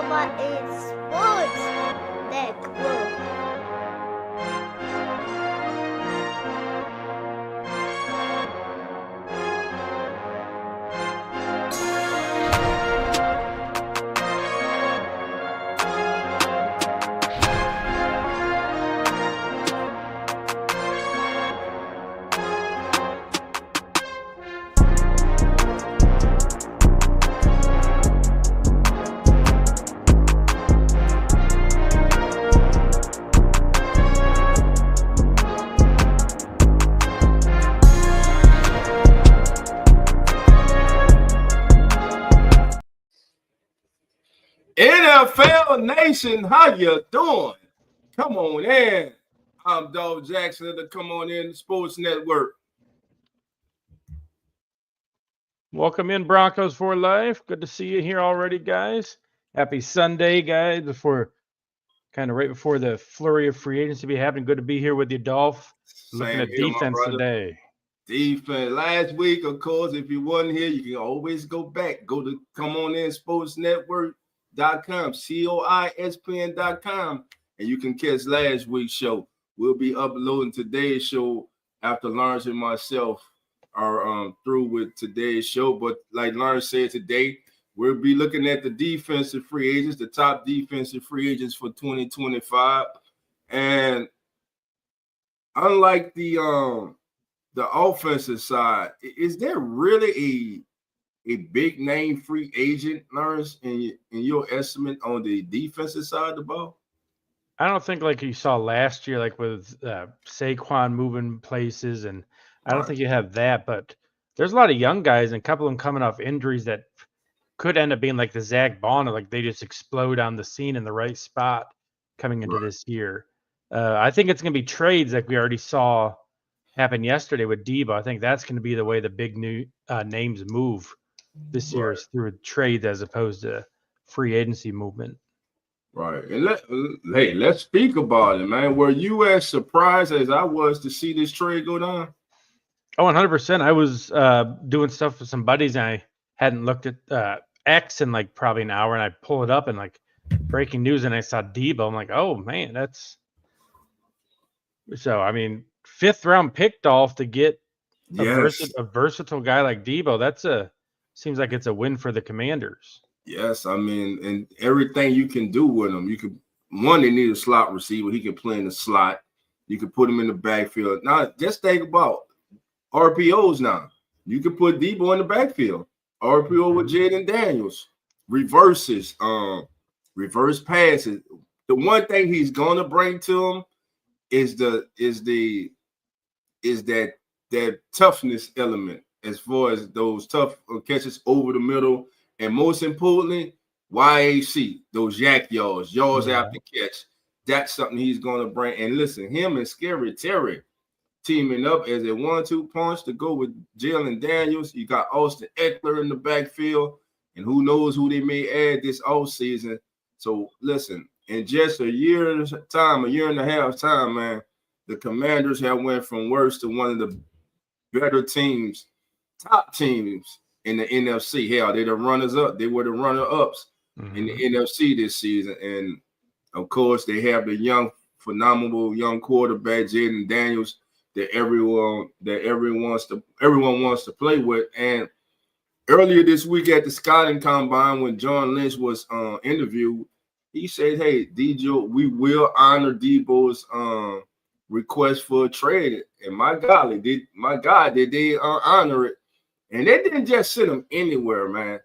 comeoninsportsnetwork. NFL Nation, how you doing? Come on in. I'm Dog Jackson of the Come On In Sports Network. Welcome in, Broncos for Life. Good to see you here already, guys. Happy Sunday, guys. Right before the flurry of free agency be happening. Good to be here with you, Dolph. Looking at defense today. Defense. Last week, of course, if you wasn't here, you can always go back. Go to comeoninsportsnetwork.com, coispn.com, and you can catch last week's show. We'll be uploading today's show after Lawrence and myself are through with today's show. But like Lawrence said today, we'll be looking at the defensive free agents, the top defensive free agents for 2025. And unlike the offensive side, is there really a big name free agent, Lawrence, in your estimate on the defensive side of the ball? I don't think like you saw last year, like with Saquon moving places, and I don't think you have that. But there's a lot of young guys, and a couple of them coming off injuries that could end up being like the Zach Bonner, like they just explode on the scene in the right spot coming into this year. I think it's going to be trades like we already saw happen yesterday with Debo. I think that's going to be the way the big new names move this year is through trades as opposed to free agency movement. Right. And let's speak about it, man. Were you as surprised as I was to see this trade go down? Oh, 100%. I was doing stuff with some buddies, and I hadn't looked at X in like probably an hour, and I pull it up and like breaking news, and I saw Debo. I'm like, oh, man, that's – so, I mean, fifth-round pick, Dolph, to get a versatile guy like Debo, seems like it's a win for the Commanders. Yes, I mean, and everything you can do with him. They need a slot receiver. He can play in the slot. You can put him in the backfield. Now, just think about RPOs now. You can put Debo in the backfield. RPO with Jaden Daniels. Reverses, reverse passes. The one thing he's gonna bring to him is that toughness element as far as those tough catches over the middle. And most importantly, YAC, those yards after catch. That's something he's going to bring. And listen, him and Scary Terry teaming up as a 1-2 punch to go with Jalen Daniels. You got Austin Eckler in the backfield, and who knows who they may add this offseason. So listen, in just a year and a half time, man, the Commanders have went from worst to one of the better teams, top teams in the NFC. Hell, they're the runners-up. They were the runner-ups in the NFC this season. And, of course, they have the phenomenal young quarterback, Jaden Daniels, that everyone wants to play with. And earlier this week at the scouting combine, when John Lynch was interviewed, he said, hey, DJ, we will honor Debo's request for a trade. And my God, did they honor it. And they didn't just send him anywhere, man.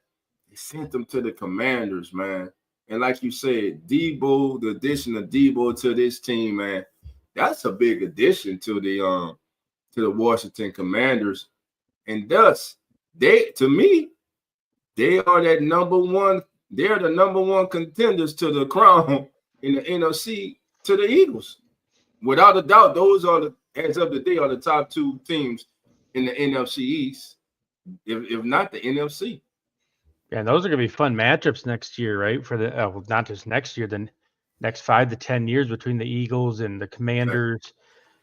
They sent him to the Commanders, man. And like you said, Debo, the addition of Debo to this team, man, that's a big addition to the Washington Commanders. And thus, they are that number one. They're the number one contenders to the crown in the NFC to the Eagles. Without a doubt, those are as of the day, are the top two teams in the NFC East. If not the NFC. Yeah, and those are going to be fun matchups next year, right? For the not just next year, the next 5 to 10 years between the Eagles and the Commanders.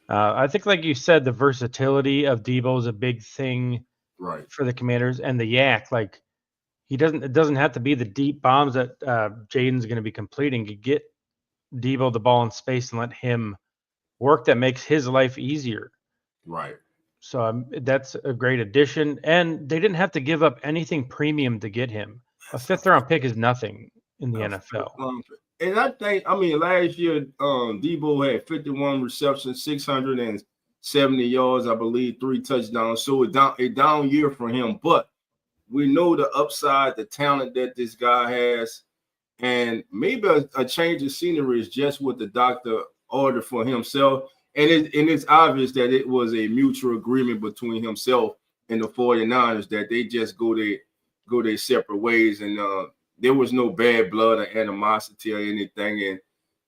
I think, like you said, the versatility of Debo is a big thing right for the Commanders, and the yak. Like It doesn't have to be the deep bombs that Jaden's going to be completing. You get Debo the ball in space and let him work that makes his life easier. Right. So that's a great addition. And they didn't have to give up anything premium to get him. A fifth round pick is nothing in the NFL. And I think, I mean, last year, Debo had 51 receptions, 670 yards, I believe, 3 touchdowns. So a down year for him. But we know the upside, the talent that this guy has. And maybe a change of scenery is just what the doctor ordered for himself. And it's obvious that it was a mutual agreement between himself and the 49ers that they just go their separate ways. And there was no bad blood or animosity or anything. And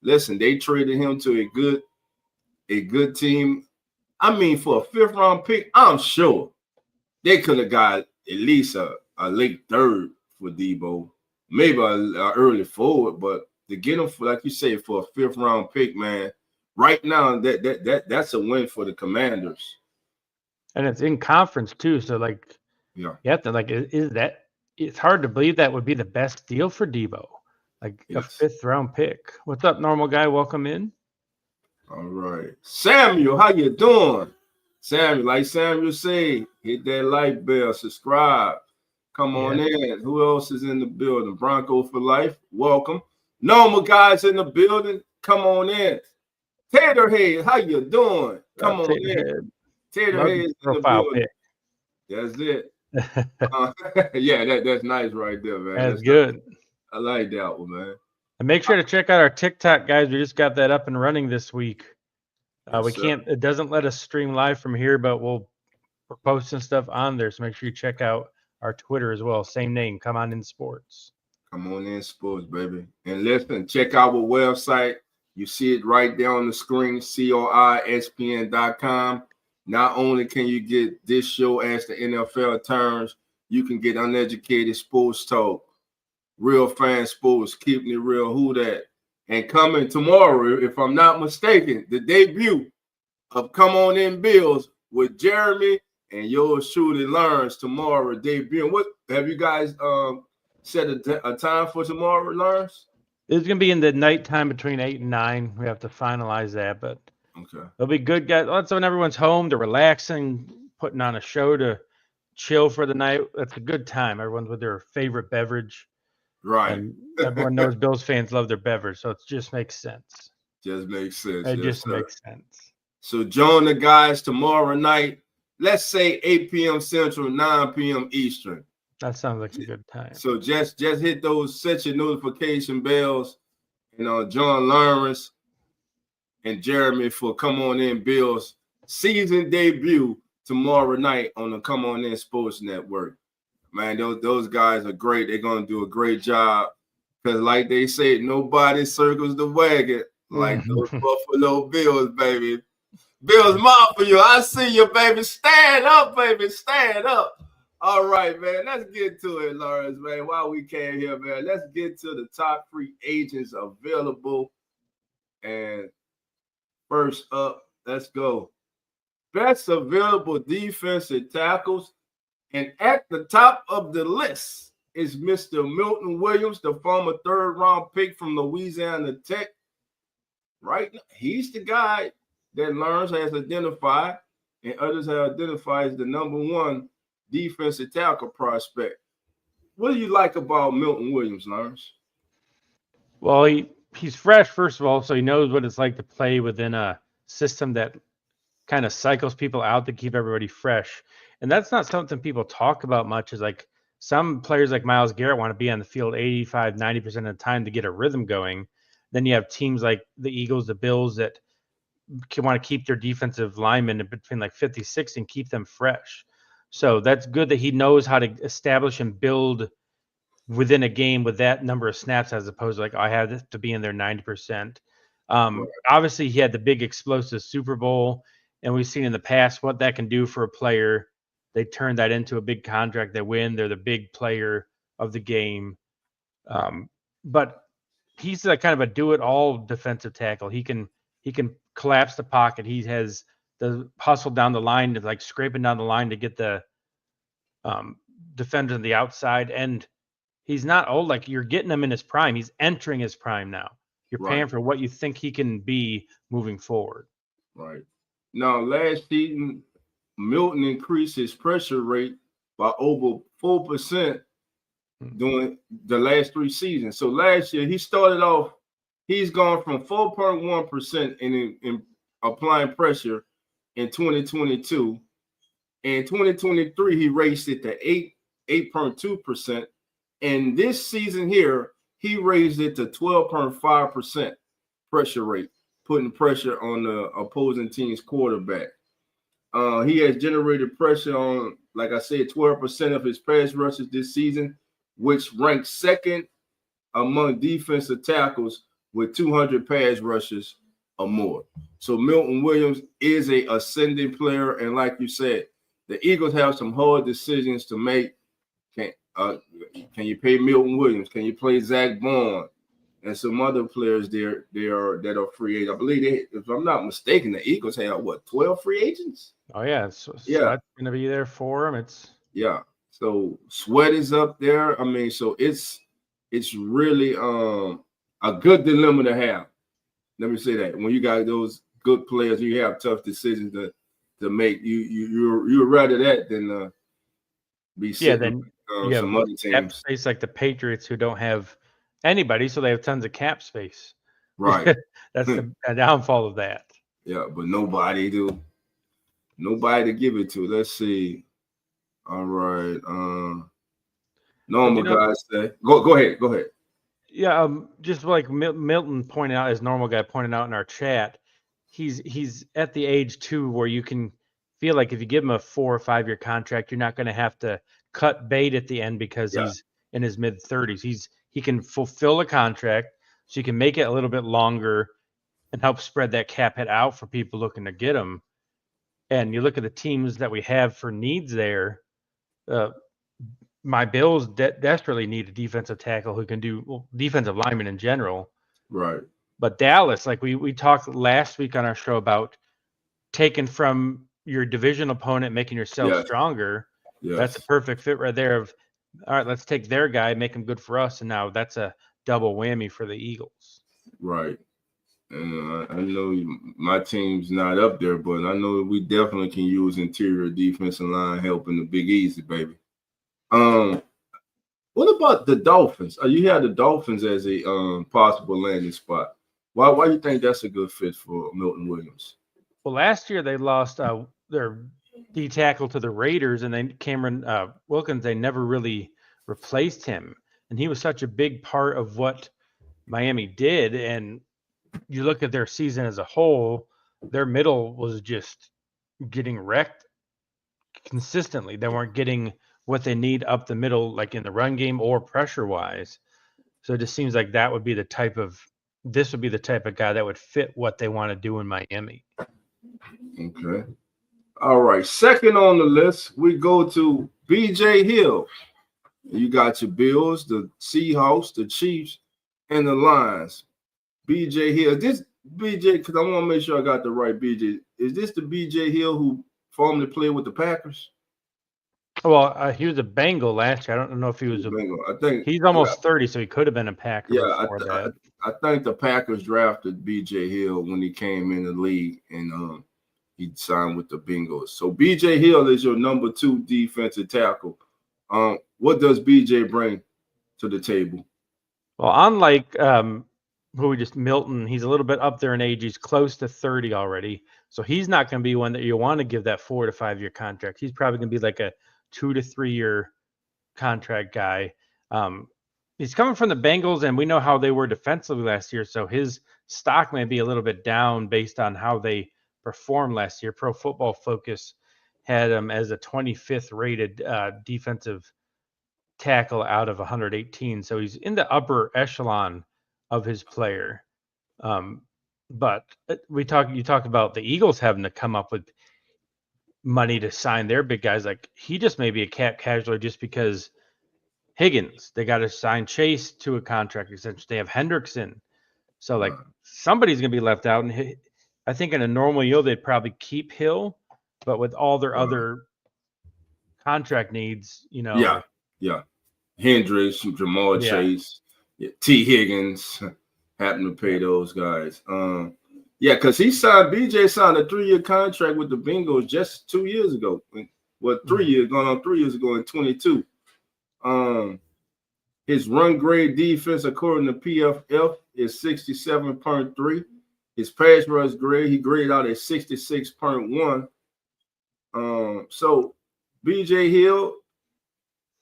listen, they traded him to a good team. I mean, for a 5th round pick, I'm sure they could have got at least a late 3rd for Debo, maybe a early 4th, but to get him for, like you say, for a 5th round pick, man, right now that's a win for the Commanders. And it's in conference too, so like, yeah, you have to like, is that? It's hard to believe that would be the best deal for Debo, like a 5th round pick. What's up, normal guy? Welcome in. All right, Samuel, how you doing? Samuel, like Samuel say, hit that like bell, subscribe. Come on in. Who else is in the building? Bronco for life. Welcome. Normal guys in the building. Come on in. Taterhead, how you doing? Come on in. Taterhead is in the building. That's it. Yeah, that's nice right there, man. That's good. Nice. I like that one, man. And make sure to check out our TikTok, guys. We just got that up and running this week. It doesn't let us stream live from here, but we're posting stuff on there. So make sure you check out our Twitter as well. Same name, Come On In Sports. Come On In Sports, baby. And listen, check out our website. You see it right there on the screen, COISPN.com. Not only can you get this show as the NFL turns, you can get uneducated sports talk, real fan sports, keeping it real, who that. And coming tomorrow, if I'm not mistaken, the debut of Come On In Bills with Jeremy and yours truly Lawrence tomorrow debut. What have you guys set a time for tomorrow, Lawrence? It's gonna be in the nighttime between 8 and 9. We have to finalize that, but okay, it'll be good, guys. That's when everyone's home, they're relaxing, putting on a show to chill for the night. That's a good time. Everyone's with their favorite beverage. Right. And everyone knows Bills fans love their beverage, so it just makes sense. Just makes sense. It just makes sense. So join the guys tomorrow night. Let's say 8 p.m. Central, 9 p.m. Eastern. That sounds like a good time. So just hit those, set your notification bells. John Lawrence and Jeremy for Come On In Bills season debut tomorrow night on the Come On In Sports Network. Man, those guys are great. They're going to do a great job because, like they say, nobody circles the wagon like those Buffalo Bills, baby. Bills Mafia, I see you, baby. Stand up, baby. Stand up. All right, man. Let's get to it, Lawrence, man. While we can here, man, let's get to the top free agents available. And first up, let's go. Best available defensive tackles. And at the top of the list is Mr. Milton Williams, the former 3rd-round pick from Louisiana Tech. Right now, he's the guy that Lawrence has identified and others have identified as the #1 defensive tackle prospect. What do you like about Milton Williams, Lawrence? Well, he's fresh, first of all, so he knows what it's like to play within a system that kind of cycles people out to keep everybody fresh. And that's not something people talk about much, is like some players like Myles Garrett want to be on the field 85, 90% of the time to get a rhythm going. Then you have teams like the Eagles, the Bills that want to keep their defensive linemen between like 50, 60 and keep them fresh. So that's good that he knows how to establish and build within a game with that number of snaps, as opposed to like, I have to be in there 90%. Obviously, he had the big explosive Super Bowl, and we've seen in the past what that can do for a player. They turn that into a big contract. They win. They're the big player of the game. But he's like kind of a do-it-all defensive tackle. He can collapse the pocket. He has the hustle down the line, like scraping down the line to get the defender on the outside. And he's not old. Like, you're getting him in his prime. He's entering his prime now. You're Right. paying for what you think he can be moving forward. Right. Now, last season, Milton increased his pressure rate by over 4% during the last 3 seasons. So last year, he started off, he's gone from 4.1% in applying pressure in 2022. In 2023, he raised it to 8.2%. And this season here, he raised it to 12.5% pressure rate, putting pressure on the opposing team's quarterback. He has generated pressure on, like I said, 12% of his pass rushes this season, which ranks second among defensive tackles with 200 pass rushes or more. So Milton Williams is a ascending player, and like you said, the Eagles have some hard decisions to make. Can you pay Milton Williams? Can you play Zach Bond and some other players that are free agents? I believe if I'm not mistaken, the Eagles have 12 free agents? Oh yeah, so Yeah. Sweat's gonna be there for him. So Sweat is up there. I mean, so it's really a good dilemma to have. Let me say that. When you got those good players, you have tough decisions to make. You'd rather that than be sitting then you some have other cap teams. space like the Patriots, who don't have anybody, so they have tons of cap space. Right. That's the downfall of that. Yeah, but nobody to give it to. Let's see. All right. Normal guys say. Go ahead. Yeah, just like Milton pointed out, as normal guy pointed out in our chat, he's at the age too where you can feel like if you give him a 4 or 5 year contract, you're not going to have to cut bait at the end because he's in his mid 30s. He can fulfill a contract, so you can make it a little bit longer and help spread that cap hit out for people looking to get him. And you look at the teams that we have for needs there. My Bills desperately need a defensive tackle who can do defensive lineman in general. Right. But Dallas, like we talked last week on our show about taking from your division opponent, making yourself stronger. Yes. That's a perfect fit right there of, all right, let's take their guy, make him good for us. And now that's a double whammy for the Eagles. Right. And I know my team's not up there, but I know we definitely can use interior defensive line help in the Big Easy, baby. What about the Dolphins? You had the Dolphins as a possible landing spot. Why do you think that's a good fit for Milton Williams? Well, last year they lost their D tackle to the Raiders, and then Cameron Wilkins, they never really replaced him. And he was such a big part of what Miami did. And you look at their season as a whole, their middle was just getting wrecked consistently. They weren't getting what they need up the middle, like in the run game or pressure wise. So it just seems like this would be the type of guy that would fit what they want to do in Miami. Okay. All right. Second on the list, we go to BJ Hill. You got your Bills, the Seahawks, the Chiefs, and the Lions. BJ Hill. This BJ, because I want to make sure I got the right BJ. Is this the BJ Hill who formerly played with the Packers? Well, he was a Bengal last year. I don't know if he was a Bengal. I think he's almost 30, so he could have been a Packer before that. I think the Packers drafted BJ Hill when he came in the league, and he signed with the Bengals. So BJ Hill is your number 2 defensive tackle. What does BJ bring to the table? Well, unlike Milton, he's a little bit up there in age. He's close to 30 already. So he's not going to be one that you want to give that 4 to 5 year contract. He's probably going to be like a 2 to 3 year contract guy. He's coming from the Bengals, and we know how they were defensively last year. So his stock may be a little bit down based on how they performed last year. Pro Football Focus had him as a 25th rated defensive tackle out of 118. So he's in the upper echelon of his player. But you talk about the Eagles having to come up with money to sign their big guys. Like, he just may be a cap casualty just because Higgins, they got to sign Chase to a contract extension. They have Hendrickson. So like somebody's going to be left out. And I think in a normal year, they'd probably keep Hill, but with all their other contract needs, Yeah. Hendricks, Jamal Chase, T. Higgins happened to pay those guys. Because BJ signed a 3-year contract with the Bengals just 2 years ago. Well, 3 years, going on 3 years ago in 22. His run grade defense, according to PFF, is 67.3. His pass rush grade, he graded out at 66.1. So BJ Hill,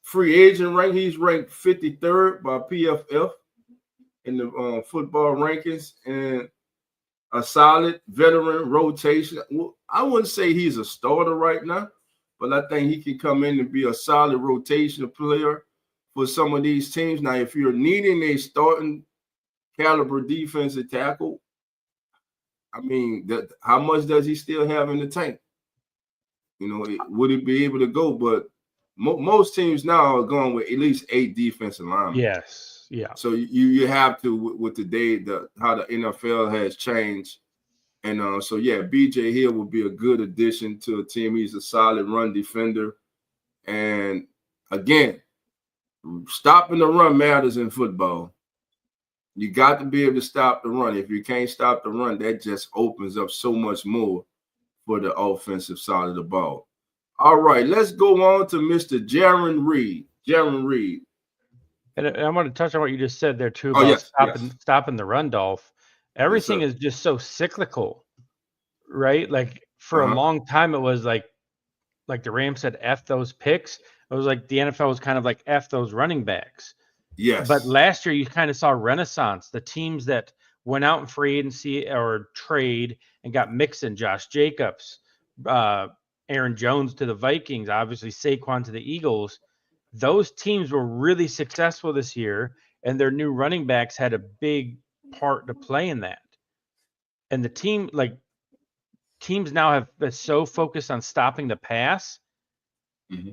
free agent rank, he's ranked 53rd by PFF in the football rankings, and a solid veteran rotation. Well, I wouldn't say he's a starter right now, but I think he can come in and be a solid rotation player for some of these teams. Now, if you're needing a starting caliber defensive tackle, I mean, how much does he still have in the tank? You know, would he be able to go? But most teams now are going with at least 8 defensive linemen. Yes, yeah. So you have to with how the NFL has changed, and BJ Hill will be a good addition to a team. He's a solid run defender, and again, stopping the run matters in football. You got to be able to stop the run. If you can't stop the run, that just opens up so much more for the offensive side of the ball. All right, let's go on to Mr. Jaron Reed. Jaron Reed. And I want to touch on what you just said there too about stopping the run, Dolph. Everything is just so cyclical, right? Like for a long time, it was like the Rams said, F those picks. It was like the NFL was kind of like F those running backs. Yes. But last year you kind of saw renaissance. The teams that went out in free agency or trade and got Mixon, Josh Jacobs, Aaron Jones to the Vikings, obviously Saquon to the Eagles. Those teams were really successful this year, and their new running backs had a big part to play in that. And the teams now have been so focused on stopping the pass.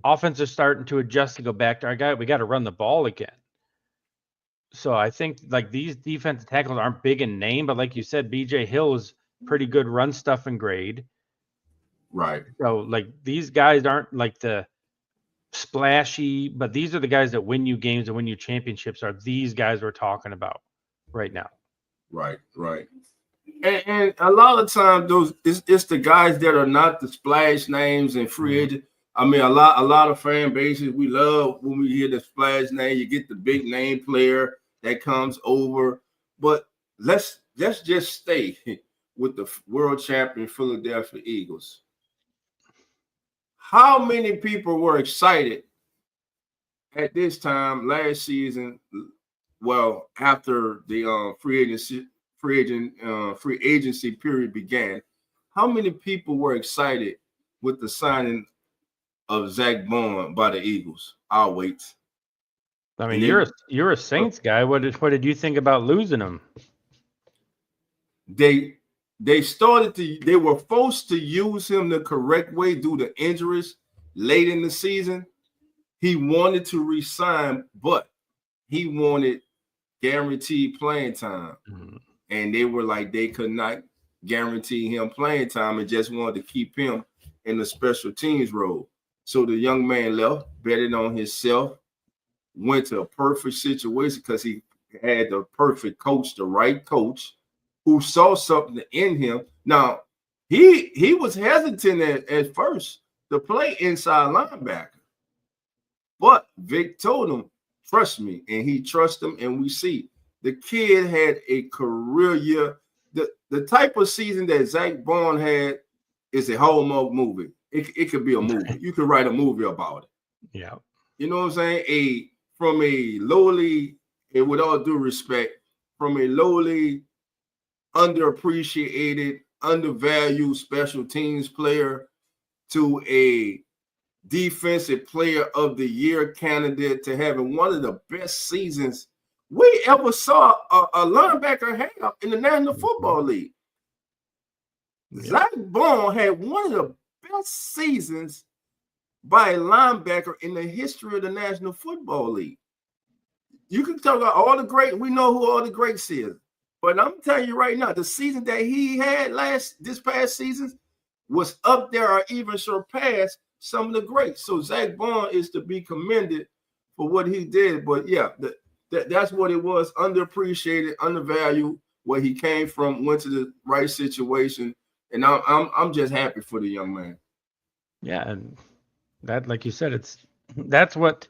Offense are starting to adjust to go back to we got to run the ball again. So I think like these defensive tackles aren't big in name, but like you said, BJ Hill is pretty good run stuff and grade. Right. So like these guys aren't like the splashy, but these are the guys that win you games and win you championships. Are these guys we're talking about right now? Right. And a lot of times it's the guys that are not the splash names and free agent. I mean, a lot of fan bases, we love when we hear the splash name. You get the big name player that comes over. But let's just stay with the world champion Philadelphia Eagles. How many people were excited at this time last season? Well, after the free agency period began, how many people were excited with the signing of Zach Bond by the Eagles? I'll wait. I mean, you're a Saints guy. What did you think about losing him? They were forced to use him the correct way due to injuries late in the season. He wanted to resign, but he wanted guaranteed playing time. And they were like, they could not guarantee him playing time and just wanted to keep him in the special teams role. So the young man left, betted on himself, went to a perfect situation because he had the perfect coach, the right coach, who saw something in him. Now, he was hesitant at first to play inside linebacker. But Vic told him, trust me, and he trusted him, and we see the kid had a career year. The type of season that Zach Bond had is a Hallmark movie. It could be a movie. You could write a movie about it. Yeah. You know what I'm saying? From a lowly, and with all due respect, from a lowly, underappreciated, undervalued special teams player to a defensive player of the year candidate to having one of the best seasons we ever saw a linebacker have in the National Football League. Zach Bond had one of the best seasons by a linebacker in the history of the National Football League. You can talk about all the great, we know who all the greats is. But I'm telling you right now, the season that he had this past season was up there or even surpassed some of the greats. So Zach Bond is to be commended for what he did. But yeah, that's what it was. Underappreciated, undervalued. Where he came from, went to the right situation, and I'm just happy for the young man. Yeah, and that, like you said, that's what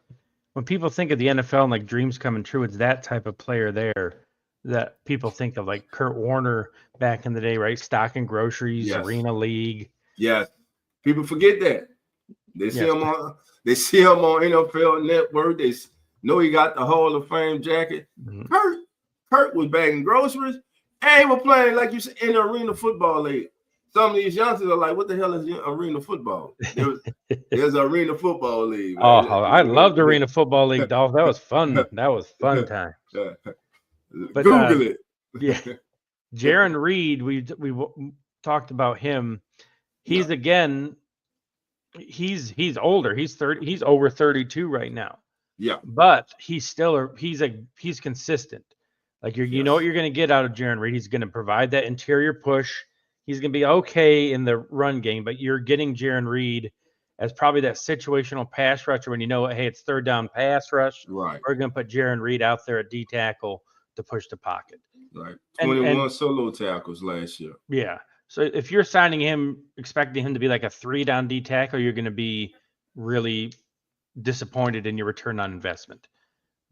when people think of the NFL and like dreams coming true, it's that type of player there that people think of, like Kurt Warner back in the day, right? Stock and groceries, Yes. Arena League. Yes. People forget that. They see Yes. him on NFL Network. They know he got the Hall of Fame jacket. Mm-hmm. Kurt was bagging groceries and he was playing, like you said, in the Arena Football League. Some of these youngsters are like, what the hell is Arena Football? There's Arena Football League. Man. Oh, I loved Arena Football League, Dolph. That was fun. That was fun time. But, Google it. Yeah. Jaron Reed, we talked about him. He's again, he's older. He's 30. He's over 32 right now. Yeah. But he's consistent. Like you know what you're going to get out of Jaron Reed. He's going to provide that interior push. He's going to be okay in the run game, but you're getting Jaron Reed as probably that situational pass rusher when you know, hey, it's third down pass rush. Right. We're going to put Jaron Reed out there at D tackle to push the pocket. Right. 21 solo tackles last year. Yeah. So if you're signing him, expecting him to be like a 3-down D tackle, you're going to be really disappointed in your return on investment.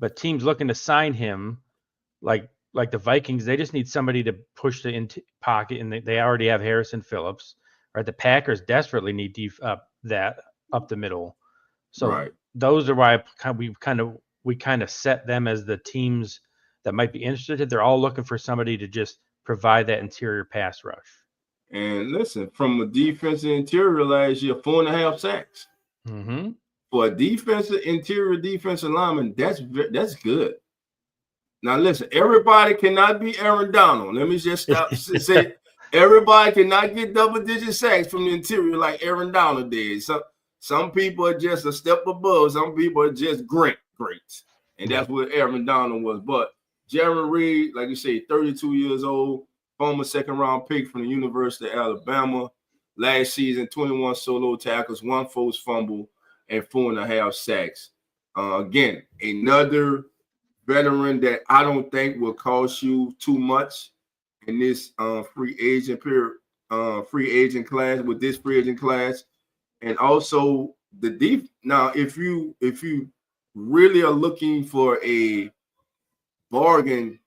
But teams looking to sign him, like the Vikings, they just need somebody to push the pocket, and they already have Harrison Phillips. Right, the Packers desperately need that up the middle. So those are why we kind of set them as the teams that might be interested. They're all looking for somebody to just provide that interior pass rush. And listen, from a defensive interior last year, 4.5 sacks. Mm-hmm. For a interior defensive lineman, that's good. Now listen, everybody cannot be Aaron Donald. Let me just stop say everybody cannot get double-digit sacks from the interior like Aaron Donald did. Some people are just a step above. Some people are just great. And that's what Aaron Donald was. But Jaron Reed, like you say, 32 years old, former second-round pick from the University of Alabama. Last season, 21 solo tackles, 1 forced fumble, and 4.5 sacks. Again, another veteran that I don't think will cost you too much in this free agent class, and also the deep. Now, if you really are looking for a bargain,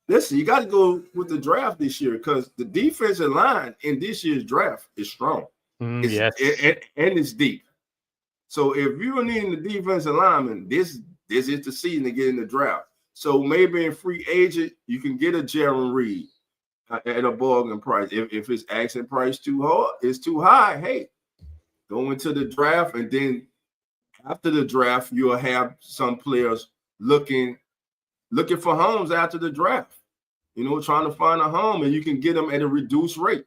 listen, you got to go with the draft this year because the defensive line in this year's draft is strong. Yes, and it's deep. So if you're needing the defensive lineman, this is the season to get in the draft. So maybe in free agent, you can get a Jaron Reed at a bargain price. If his asking price too high, hey, go into the draft, and then after the draft, you'll have some players looking for homes after the draft. Trying to find a home, and you can get them at a reduced rate.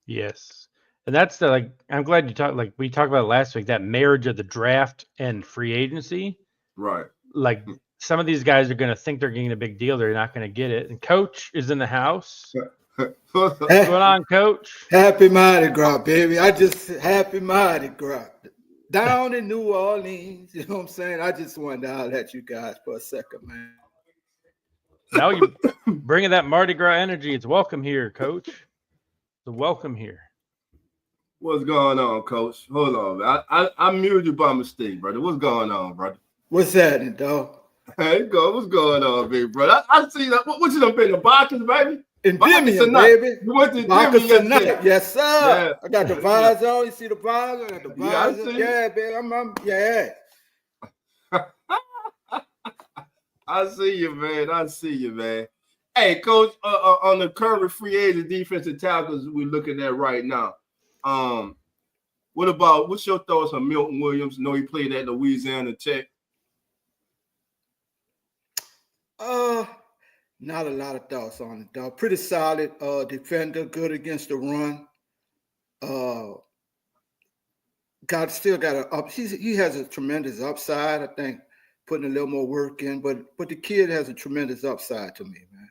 Yes. And that's I'm glad you talked, we talked about it last week, that marriage of the draft and free agency. Right. Like some of these guys are going to think they're getting a big deal. They're not going to get it. And Coach is in the house. What's going on, Coach? Happy Mardi Gras, baby. Happy Mardi Gras. Down in New Orleans, you know what I'm saying? I just wanted to holler at you guys for a second, man. Now you're bringing that Mardi Gras energy. It's welcome here, Coach. It's welcome here. What's going on, Coach? Hold on. I muted you by mistake, brother. What's going on, brother? What's happening, dog? Hey, what's going on, big brother? I see that. What you done been in the boxes, baby? Endymion, baby. You went to Endymion tonight. Yes, sir. Yeah. I got the visor on. You see the visor? I got the visor. Yeah, baby. Yeah. I see you, man. Hey, Coach, on the current free agent defensive tackles we're looking at right now, what's your thoughts on Milton Williams? I know he played at Louisiana Tech. Not a lot of thoughts on it, dog. Pretty solid defender, good against the run. He has a tremendous upside. I think putting a little more work in, but the kid has a tremendous upside to me, man.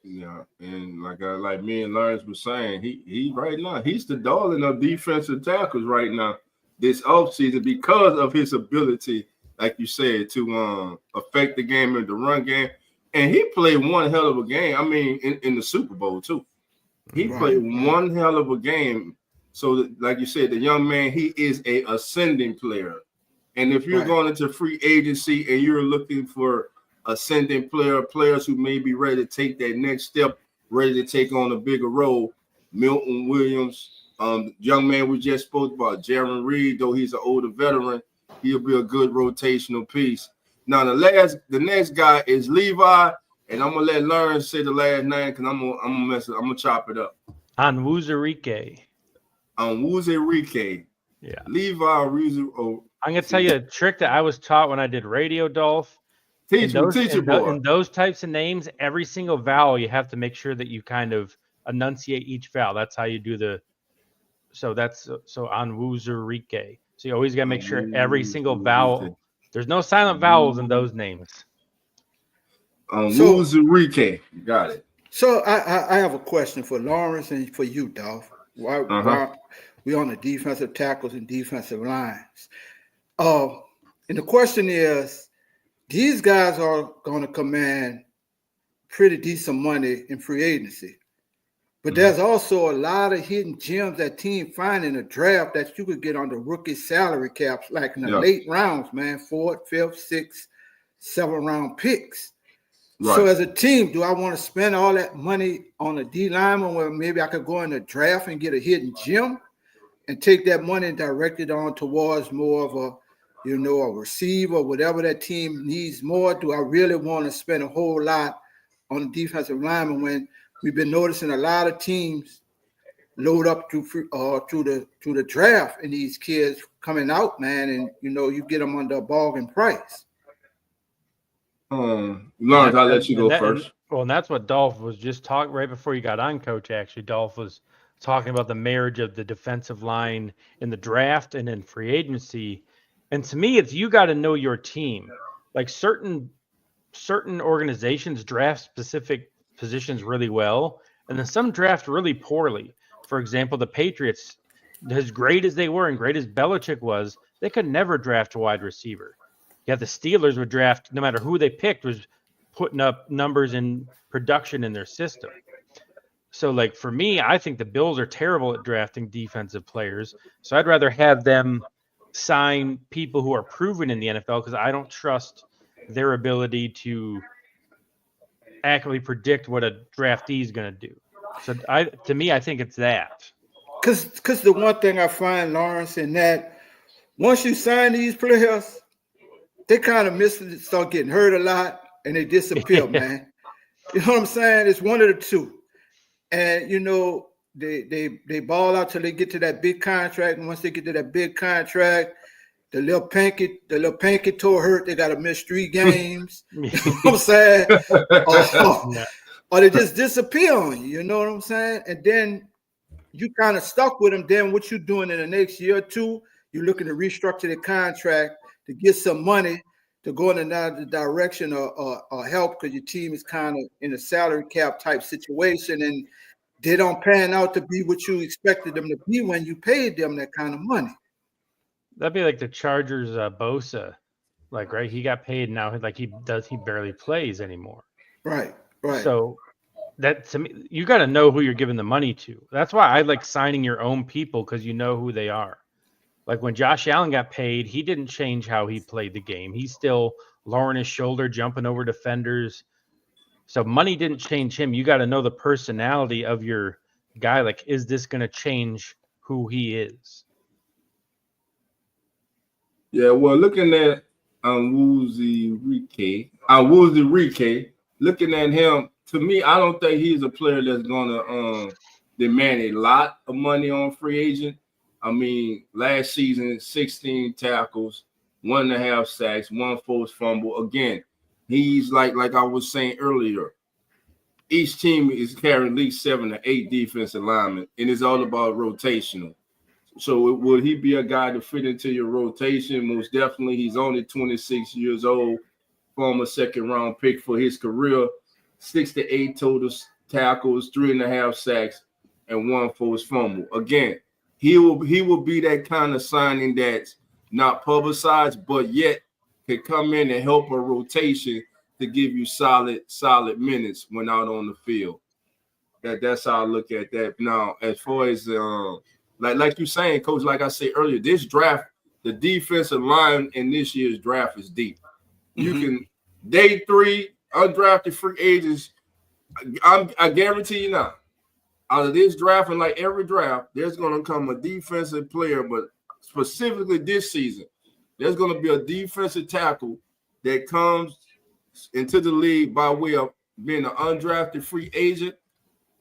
Yeah, and like me and Lawrence was saying, he right now he's the darling of defensive tackles right now this offseason because of his ability like you said, to affect the game in the run game. And he played one hell of a game. I mean, in the Super Bowl too. He played one hell of a game. So, like you said, the young man, he is a ascending player. And if you're going into free agency and you're looking for ascending players who may be ready to take that next step, ready to take on a bigger role, Milton Williams, young man we just spoke about, Jaron Reed, though he's an older veteran, he'll be a good rotational piece. Now, the next guy is Levi, and I'm gonna let Lawrence say the last name because I'm gonna chop it up. Onwuzurike. Yeah. Levi Onwuzurike. I'm gonna tell you a trick that I was taught when I did radio, Dolph. Teach me, boy. In those types of names, every single vowel you have to make sure that you kind of enunciate each vowel. That's how you do the. So Onwuzurike. So you always gotta make sure every single vowel. There's no silent vowels in those names. Onwuzurike. Got it. So I have a question for Lawrence and for you, Dolph. Why we on the defensive tackles and defensive lines? And the question is, these guys are going to command pretty decent money in free agency. But there's also a lot of hidden gems that team find in the draft that you could get on the rookie salary caps, like in the late rounds, man, 4th, 5th, 6th, 7th round picks. Right. So as a team, do I want to spend all that money on a D lineman where maybe I could go in the draft and get a hidden gem and take that money and direct it on towards more of a receiver, whatever that team needs more? Do I really want to spend a whole lot on the defensive lineman when we've been noticing a lot of teams load up to the draft and these kids coming out, man, and you get them under a bargain price? Lawrence, I'll let you go first. And that's what Dolph was just talking right before you got on, Coach. Actually, Dolph was talking about the marriage of the defensive line in the draft and in free agency. And to me, it's you got to know your team. Like certain organizations draft specific positions really well, and then some draft really poorly. For example, the Patriots, as great as they were and great as Belichick was, they could never draft a wide receiver. Yeah, the Steelers would draft, no matter who they picked, was putting up numbers in production in their system. So, like, for me, I think the Bills are terrible at drafting defensive players. So I'd rather have them sign people who are proven in the NFL because I don't trust their ability to accurately predict what a draftee is going to do. So to me, I think it's that. Because the one thing I find, Lawrence, in that once you sign these players, they kind of start getting hurt a lot and they disappear, man. You know what I'm saying? It's one of the two. And, they ball out till they get to that big contract. And once they get to that big contract, the little pinky toe hurt. They got to miss 3 games. You know what I'm saying? Or they just disappear on you. You know what I'm saying? And then you kind of stuck with them. Then what you doing in the next year or two, you're looking to restructure the contract to get some money to go in another direction or help because your team is kind of in a salary cap type situation and they don't pan out to be what you expected them to be when you paid them that kind of money. That'd be like the Chargers, Bosa, right? He got paid now, he barely plays anymore. Right. So that to me, you got to know who you're giving the money to. That's why I like signing your own people because you know who they are. Like when Josh Allen got paid, he didn't change how he played the game. He's still lowering his shoulder, jumping over defenders. So money didn't change him. You got to know the personality of your guy. Like, is this going to change who he is? Yeah, well, looking at Onwuzurike, looking at him, to me, I don't think he's a player that's going to demand a lot of money on free agent. I mean, last season, 16 tackles, 1.5 sacks, 1 forced fumble. Again, he's like I was saying earlier, each team is carrying at least 7 to 8 defensive linemen, and it's all about rotational. So would he be a guy to fit into your rotation? Most definitely. He's only 26 years old, former 2nd-round pick for his career, 6 to 8 total tackles, 3.5 sacks, and 1 forced fumble. Again, he will be that kind of signing that's not publicized, but yet can come in and help a rotation to give you solid minutes when out on the field. That's how I look at that. Now, as far as like you're saying, Coach, like I said earlier, this draft, the defensive line in this year's draft is deep. You can day 3 undrafted free agents. I guarantee you now, out of this draft and like every draft, there's going to come a defensive player, but specifically this season, there's going to be a defensive tackle that comes into the league by way of being an undrafted free agent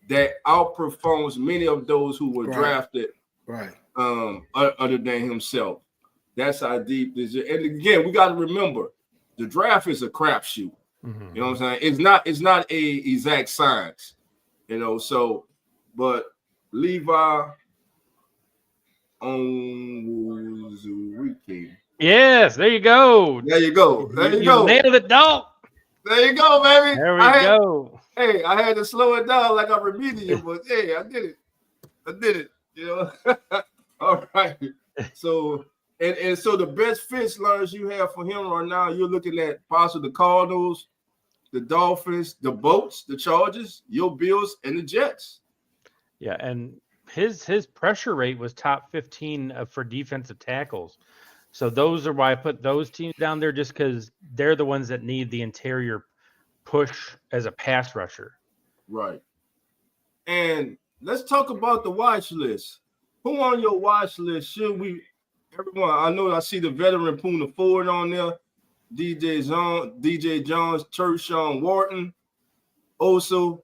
that outperforms many of those who were drafted other than himself. That's how deep this is. And again, we got to remember, the draft is a crapshoot. You know what I'm saying? It's not a exact science. So, but Levi Onwuzurike. Yes, there you go. There you go. Nailed it, dog. There you go, baby. There we go. Hey, I had to slow it down like I'm repeating you, but hey, I did it. All right. So and so the best fits, Lawrence, you have for him right now, you're looking at possibly the Cardinals, the Dolphins, the Bolts, the Chargers, your Bills, and the Jets. Yeah, and his pressure rate was top 15 for defensive tackles. So those are why I put those teams down there, just because they're the ones that need the interior push as a pass rusher. Right. And let's talk about the watch list. Who on your watch list should we? Everyone, I know I see the veteran Poona Ford on there, DJ Jones, Tershawn Wharton, also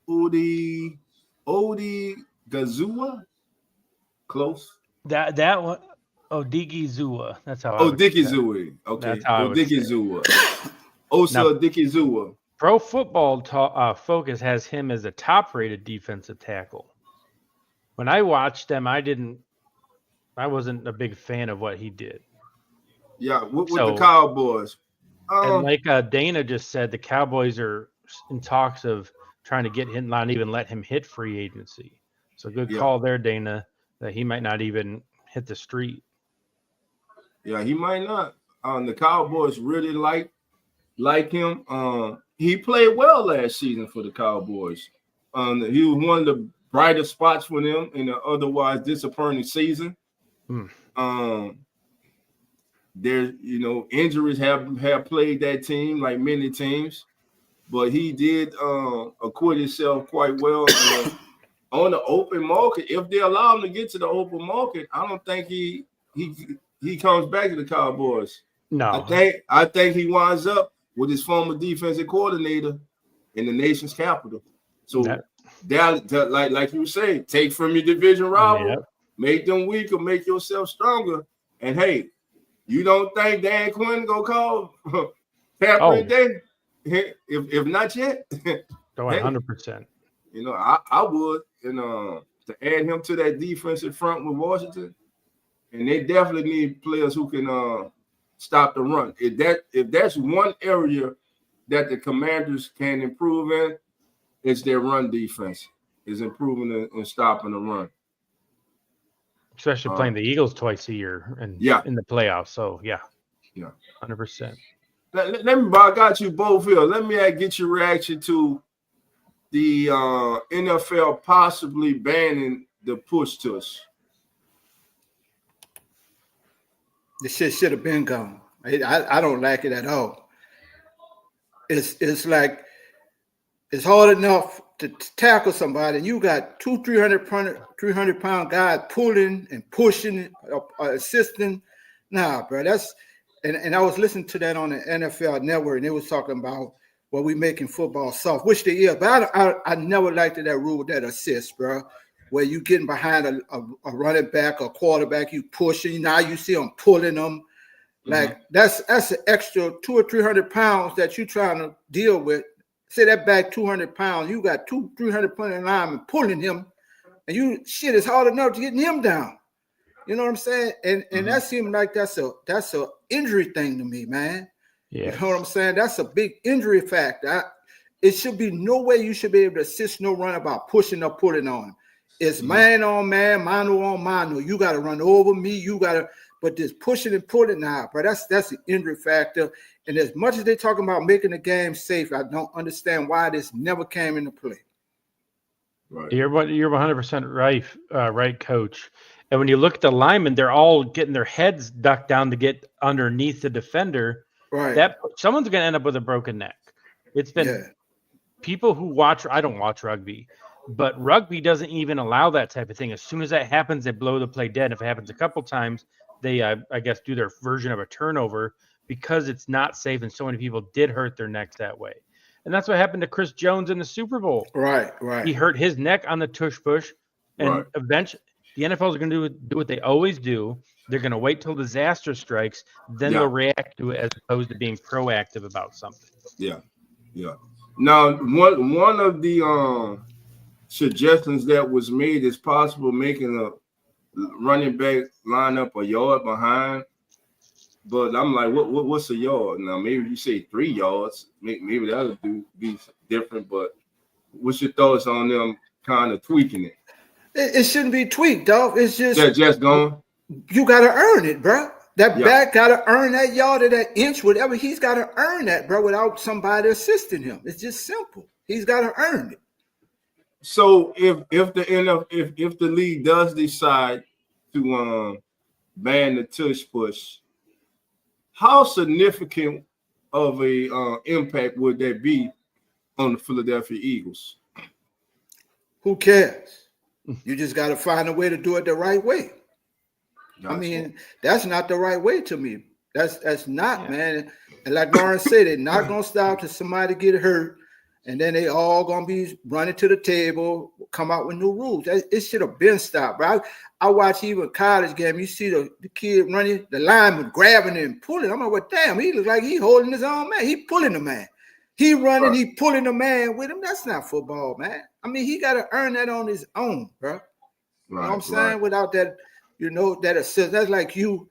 Odi Gazua. Close. That one. Oh, Diki Zua. That's how. Diki Zua. Okay. That's how Diki Zua. Also, Diki Zua. Pro Football Focus has him as a top-rated defensive tackle. When I watched him, I wasn't a big fan of what he did. Yeah, with the Cowboys. And like Dana just said, the Cowboys are in talks of trying to get him, not even let him hit free agency. So good call there, Dana, that he might not even hit the street. Yeah, he might not. The Cowboys really like him. He played well last season for the Cowboys. He was one of the brighter spots for them in an otherwise disappointing season. Injuries have plagued that team like many teams, but he did acquit himself quite well on the open market. If they allow him to get to the open market, I don't think he comes back to the Cowboys. No, I think he winds up with his former defensive coordinator in the nation's capital. So that like you say, take from your division rival, make them weaker, make yourself stronger. And hey, you don't think Dan Quinn gonna call Kaepernick Day? If not yet, 100%. I would, to add him to that defensive front with Washington, and they definitely need players who can stop the run. If that's one area that the Commanders can improve in, it's their run defense. Is improving and stopping the run. Especially playing the Eagles twice a year and in the playoffs. So 100%. Let me, I got you both here. Let me get your reaction to the NFL possibly banning the push tush. This shit should have been gone. I don't like it at all. It's like it's hard enough to tackle somebody, and you got 300-pound guys pulling and pushing, assisting. Nah, bro, that's and I was listening to that on the NFL Network, and they was talking about we making football soft, which they is. But I never liked that rule, that assist, bro, where you getting behind a running back or quarterback, you pushing. Now you see them pulling them. Like that's an extra 200 or 300 pounds that you trying to deal with. Say that back 200 pounds, you got 300-pound linemen pulling him, and it's hard enough to get him down. You know what I'm saying? And that seems like that's a injury thing to me, man. Yeah. You know what I'm saying? That's a big injury fact. It should be no way you should be able to assist no run about pushing or pulling on him. It's man on man, mano on mano. You got to run over me. You got to but this pushing and pulling now, bro, that's the injury factor. And as much as they're talking about making the game safe, I don't understand why this never came into play. Right. You're 100% right, right, Coach. And when you look at the linemen, they're all getting their heads ducked down to get underneath the defender. Right. That someone's going to end up with a broken neck. It's been people who watch. I don't watch rugby, but rugby doesn't even allow that type of thing. As soon as that happens, they blow the play dead. If it happens a couple times, they, I guess, do their version of a turnover because it's not safe, and so many people did hurt their necks that way. And that's what happened to Chris Jones in the Super Bowl. Right. He hurt his neck on the tush push, and eventually the NFL is going to do what they always do. They're going to wait till disaster strikes, then they'll react to it as opposed to being proactive about something. Yeah. Now, one of the suggestions that was made is possible making a running back line up a yard behind. But I'm like, what's a yard? Now, maybe you say 3 yards. Maybe that'll be different. But what's your thoughts on them kind of tweaking it? It shouldn't be tweaked, dog. It's just gone. You got to earn it, bro. That back got to earn that yard or that inch, whatever. He's got to earn that, bro, without somebody assisting him. It's just simple. He's got to earn it. So if the league does decide to ban the tush push, how significant of a impact would that be on the Philadelphia Eagles? Who cares? You just got to find a way to do it the right way. Gotcha. I mean, that's not the right way to me. That's not, man. And like Lawrence said, they're not going to stop till somebody get hurt, and then they all going to be running to the table, come out with new rules. It should have been stopped, bro. I watch even college game. You see the kid running, the lineman grabbing him and pulling. I'm like, well, damn, he looks like he holding his own man. He pulling the man. He running, he pulling the man with him. That's not football, man. I mean, he got to earn that on his own, bro. You know what I'm saying? Without that, that assist. That's like you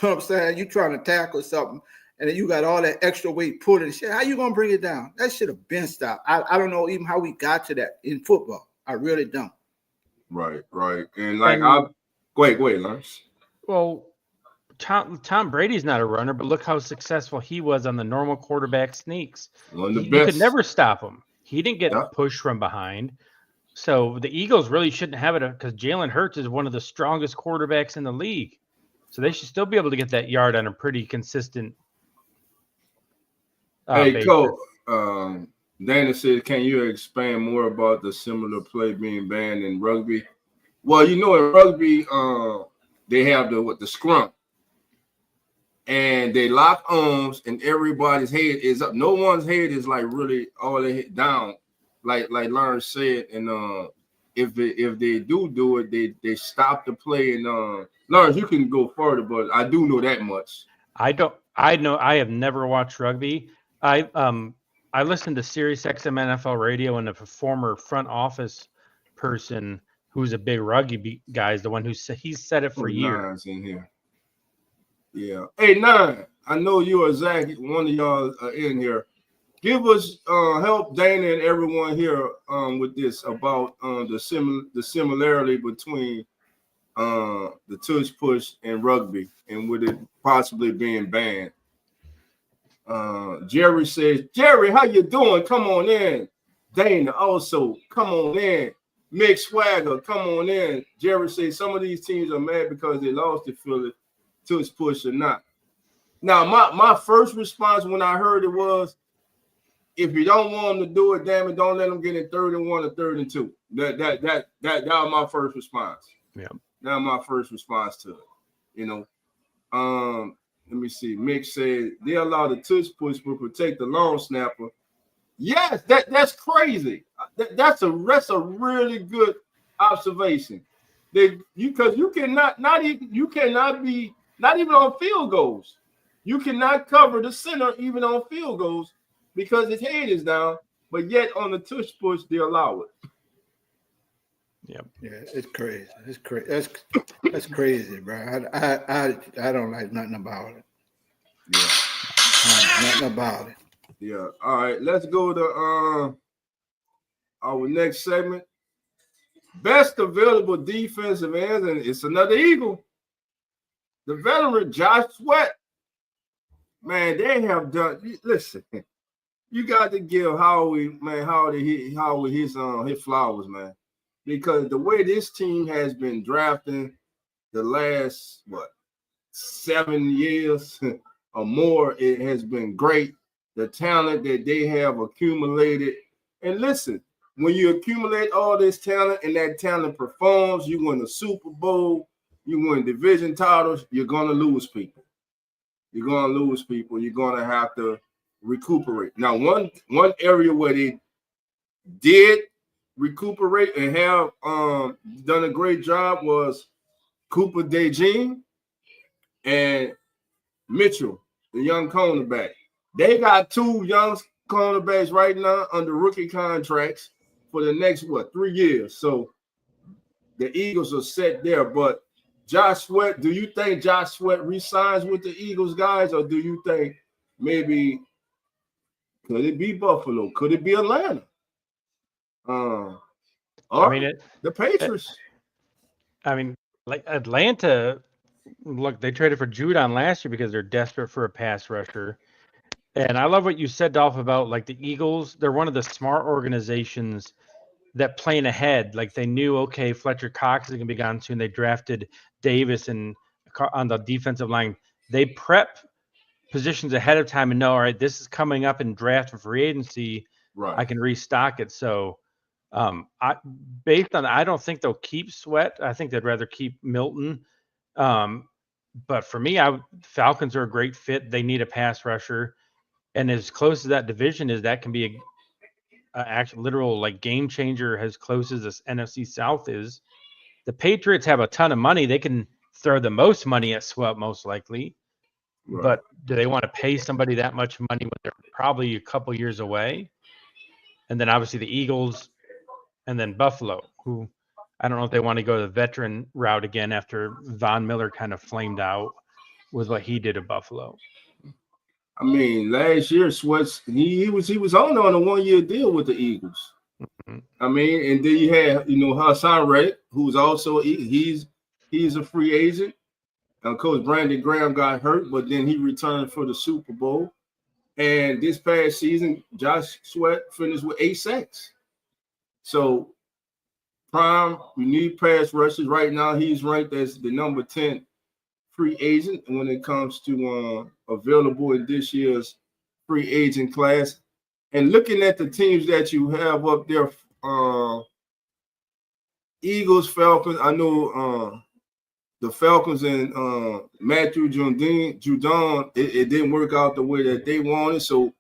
know what I'm saying? You trying to tackle something, and then you got all that extra weight pulling shit. How you going to bring it down? That should have been stopped. I don't know even how we got to that in football. I really don't. Right. And like, go ahead, Lawrence. Well, Tom Brady's not a runner, but look how successful he was on the normal quarterback sneaks. One of the You best. could never stop him. He didn't get pushed from behind. So the Eagles really shouldn't have it because Jalen Hurts is one of the strongest quarterbacks in the league. So they should still be able to get that yard on a pretty consistent basis. Coach, Dana said, can you expand more about the similar play being banned in rugby? Well, in rugby, they have the scrum. And they lock arms, and everybody's head is up. No one's head is like really all the head down, like Lawrence said. And if they do it, they stop the play. And Lawrence, you can go further, but I do know that much. I have never watched rugby. I listened to Sirius XM NFL radio, and a former front office person who's a big rugby guy is the one he's said it for years. In here. Yeah. Hey, Nine, I know you or Zach, one of y'all are in here. Give us help Dana and everyone here with this about the similarity between the tush push and rugby and with it possibly being banned. Jerry says, Jerry, how you doing? Come on in. Dana also, come on in. Mick Swagger, come on in. Jerry says some of these teams are mad because they lost to Philly. Tush push or not. Now, my first response when I heard it was, if you don't want them to do it, damn it, don't let them get in 3rd and 1 or 3rd and 2. That was my first response. Yeah, that was my first response to it. Let me see. Mick said they allow the tush push but protect the long snapper. Yes, that's crazy. That's a really good observation. Because you cannot be not even on field goals. You cannot cover the center even on field goals because his head is down, but yet on the tush push, they allow it. Yep. Yeah, it's crazy. It's crazy. That's crazy, bro. I don't like nothing about it. Yeah. Nothing about it. Yeah. All right. Let's go to our next segment. Best available defensive ends, and it's another Eagle. The veteran Josh Sweat, man, they have done. Listen, you got to give Howard his flowers, man, because the way this team has been drafting the last 7 years or more, it has been great. The talent that they have accumulated, and listen, when you accumulate all this talent and that talent performs, you win the Super Bowl, you win division titles, you're gonna lose people. You're gonna have to recuperate. Now, one area where they did recuperate and have done a great job was Cooper DeJean and Mitchell, the young cornerback. They got 2 young cornerbacks right now under rookie contracts for the next 3 years. So the Eagles are set there. But Josh Sweat, do you think Josh Sweat resigns with the Eagles guys, or do you think maybe could it be Buffalo? Could it be Atlanta? Or the Patriots? Like Atlanta, look, they traded for Judon last year because they're desperate for a pass rusher. And I love what you said, Dolph, about like the Eagles. They're one of the smart organizations that plan ahead. Like they knew, okay, Fletcher Cox is going to be gone soon. They drafted Davis and on the defensive line. They prep positions ahead of time and know, all right, this is coming up in draft for free agency. Right. I can restock it. So I don't think they'll keep Sweat. I think they'd rather keep Milton. But for me, Falcons are a great fit. They need a pass rusher. And as close as that division is, that can be a actual literal like game changer as close as this NFC South is. The Patriots have a ton of money. They can throw the most money at Sweat most likely. Right. But do they want to pay somebody that much money when they're probably a couple years away? And then obviously the Eagles and then Buffalo, who I don't know if they want to go the veteran route again after Von Miller kind of flamed out with what he did at Buffalo. I mean, last year Sweats he was on a 1-year deal with the Eagles. Mm-hmm. I mean, and then you had Hassan Reddick, who's also he's a free agent. Coach Brandon Graham got hurt, but then he returned for the Super Bowl. And this past season, Josh Sweat finished with 8 sacks. So prime, we need pass rushers. Right now, he's ranked as the number 10 free agent when it comes to available in this year's free agent class. And looking at the teams that you have up there, Eagles, Falcons, I know the Falcons and Matthew Judon, it didn't work out the way that they wanted. So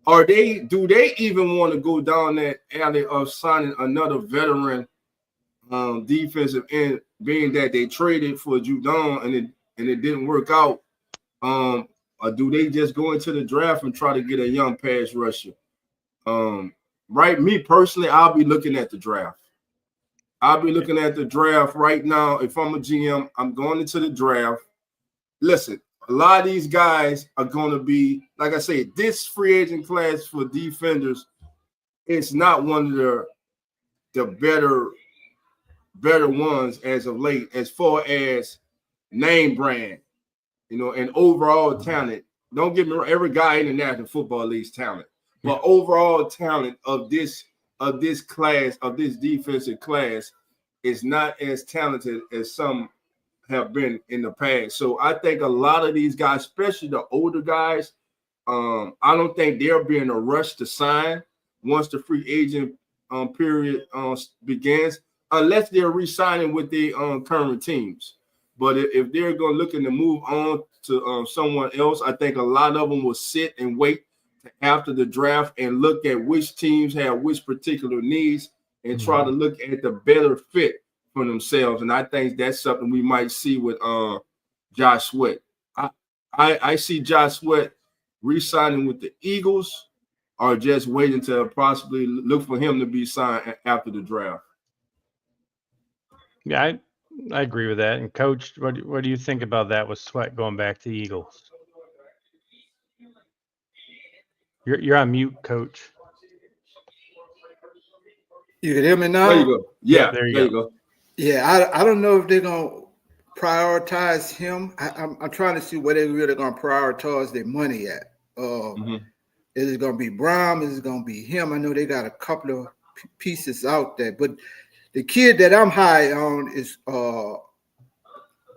do they even want to go down that alley of signing another veteran defensive end, being that they traded for Judon and it didn't work out? Or do they just go into the draft and try to get a young pass rusher? Right, me personally, I'll be looking at the draft. Right now. If I'm a GM, I'm going into the draft. Listen, a lot of these guys are going to be, like I say, this free agent class for defenders, it's not one of the better ones as of late, as far as name brand, and overall talent. Don't get me wrong, every guy in the National Football League's talent, but overall talent of this class, of this defensive class, is not as talented as some have been in the past. So I think a lot of these guys, especially the older guys, I don't think they'll be in a rush to sign once the free agent period begins, unless they're re-signing with their current teams. But if they're going to looking to move on to someone else, I think a lot of them will sit and wait after the draft and look at which teams have which particular needs and try to look at the better fit for themselves. And I think that's something we might see with Josh Sweat. I see Josh Sweat re-signing with the Eagles, or just waiting to possibly look for him to be signed after the draft. Yeah, I agree with that. And Coach, what do you think about that with Sweat going back to the Eagles? You're on mute, Coach. You can hear me now? There you go. Yeah, there you go. Yeah, I don't know if they're going to prioritize him. I'm trying to see where they really going to prioritize their money at. Is it going to be Brown? Is it going to be him? I know they got a couple of pieces out there, but the kid that I'm high on is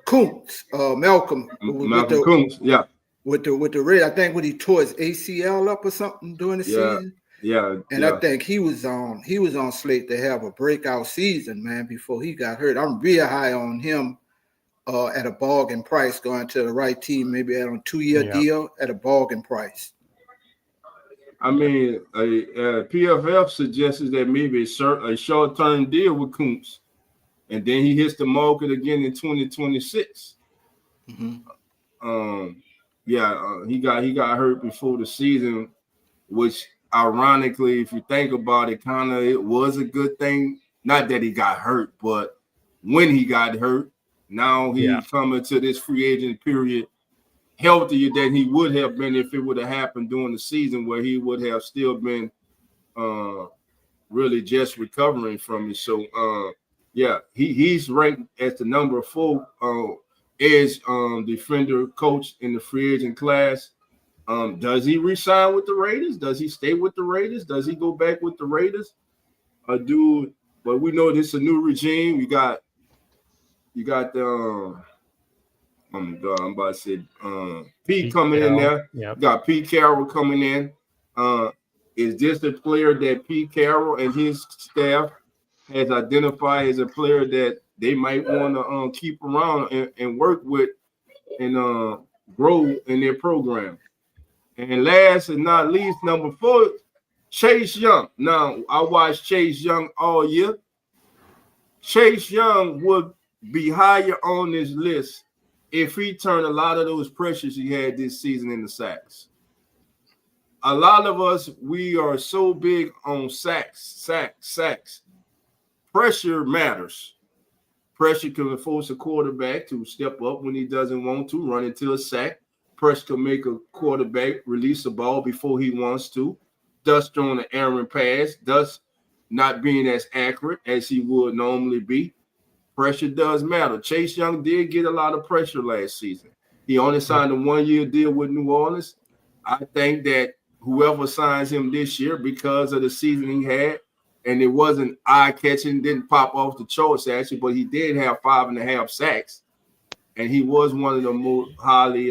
Kuntz, Malcolm. Malcolm Kuntz, yeah. With the Red, I think when he tore his ACL up or something during the season. Yeah. And I think he was on slate to have a breakout season, man, before he got hurt. I'm real high on him at a bargain price, going to the right team, maybe at a 2-year deal at a bargain price. I mean, PFF suggests that maybe a short-term deal with Kuntz, and then he hits the market again in 2026. He got hurt before the season, which ironically, if you think about it, it was a good thing. Not that he got hurt, but when he got hurt, now he's coming to this free agent period healthier than he would have been if it would have happened during the season, where he would have still been really just recovering from it. So he's ranked as the number 4 edge defender coach in the free agent class. Does he resign with the Raiders? Does he stay with the Raiders? Does he go back with the Raiders? But we know this is a new regime. You got the I'm about to say Pete coming in there. Yep. You got Pete Carroll coming in. Is this the player that Pete Carroll and his staff has identified as a player that they might want to keep around and work with and grow in their program? And last and not least, number 4, Chase Young. Now, I watched Chase Young all year. Chase Young would be higher on this list if he turned a lot of those pressures he had this season into sacks. A lot of us, we are so big on sacks. Pressure matters. Pressure can force a quarterback to step up when he doesn't want to, run into a sack. Pressure can make a quarterback release a ball before he wants to, thus throwing an errant pass, thus not being as accurate as he would normally be. Pressure does matter. Chase Young did get a lot of pressure last season. He only signed a 1-year deal with New Orleans. I think that whoever signs him this year, because of the season he had, and it wasn't eye-catching, didn't pop off the charts actually, but he did have 5.5 sacks, and he was one of the most highly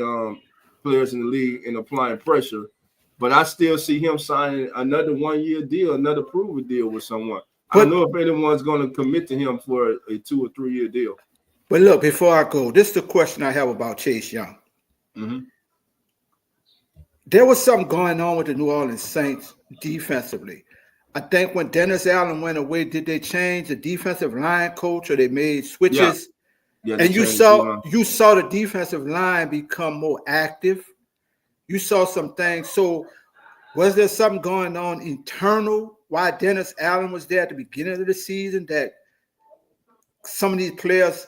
players in the league in applying pressure. But I still see him signing another 1-year deal, another proven deal with someone. I don't know if anyone's going to commit to him for a 2 or 3 year deal. But look, before I go, this is the question I have about Chase Young. There was something going on with the New Orleans Saints defensively. I think when Dennis Allen went away, did they change the defensive line coach, or they made switches? Yeah, and you saw the defensive line become more active. You saw some things. So was there something going on internal why Dennis Allen was there at the beginning of the season that some of these players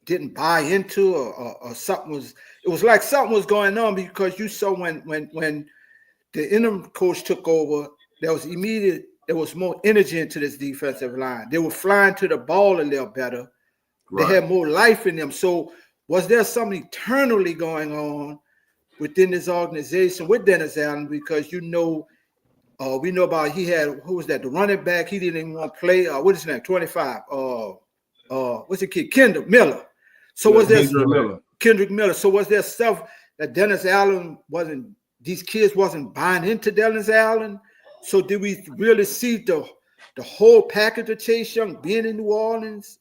didn't buy into, or something was? It was like something was going on, because you saw when the interim coach took over, there was more energy into this defensive line. They were flying to the ball a little better. Right. They had more life in them. So was there something internally going on within this organization with Dennis Allen? Because we know about, he had, who was that, the running back, he didn't even want to play. What is his name? 25. What's the kid? Kendrick Miller. So was there Kendrick Miller? So was there stuff that Dennis Allen these kids wasn't buying into Dennis Allen? So did we really see the whole package of Chase Young being in New Orleans?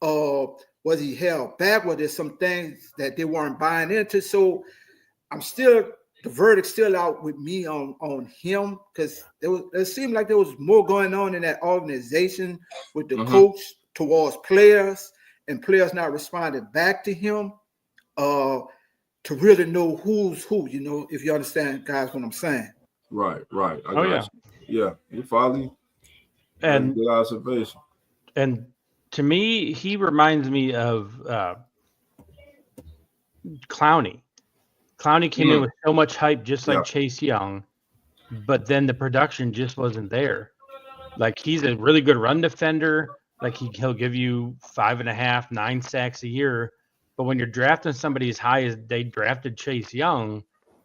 Was he held back? Were there some things that they weren't buying into? So the verdict's still out with me on him, because it seemed like there was more going on in that organization with the coach towards players, and players not responding back to him to really know who's who, if you understand, guys, what I'm saying. Right. Yeah, you follow me? And good observation. And to me, he reminds me of Clowney. Clowney came in with so much hype, just like Chase Young, but then the production just wasn't there. Like, he's a really good run defender. Like, he'll give you 5.5, 9 sacks a year, But when you're drafting somebody as high as they drafted Chase Young,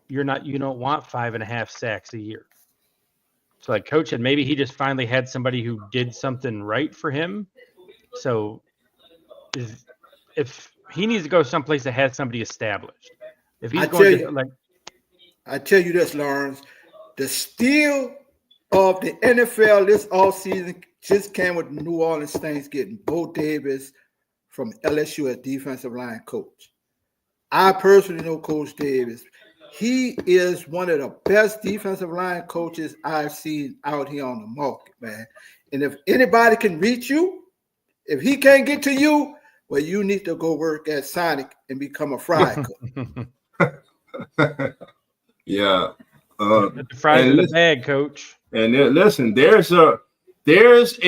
you don't want 5.5 sacks a year. So like Coach said, maybe he just finally had somebody who did something right for him. So if he needs to go someplace that has somebody established, if he's I tell you this, Lawrence, the steal of the NFL this offseason just came with New Orleans Saints getting Bo Davis from LSU as defensive line coach. I personally know Coach Davis. He is one of the best defensive line coaches I've seen out here on the market, man. And if anybody can reach you, if he can't get to you, well, you need to go work at Sonic and become a fry cook. Yeah. The fries in the bag, Coach. And listen, there's a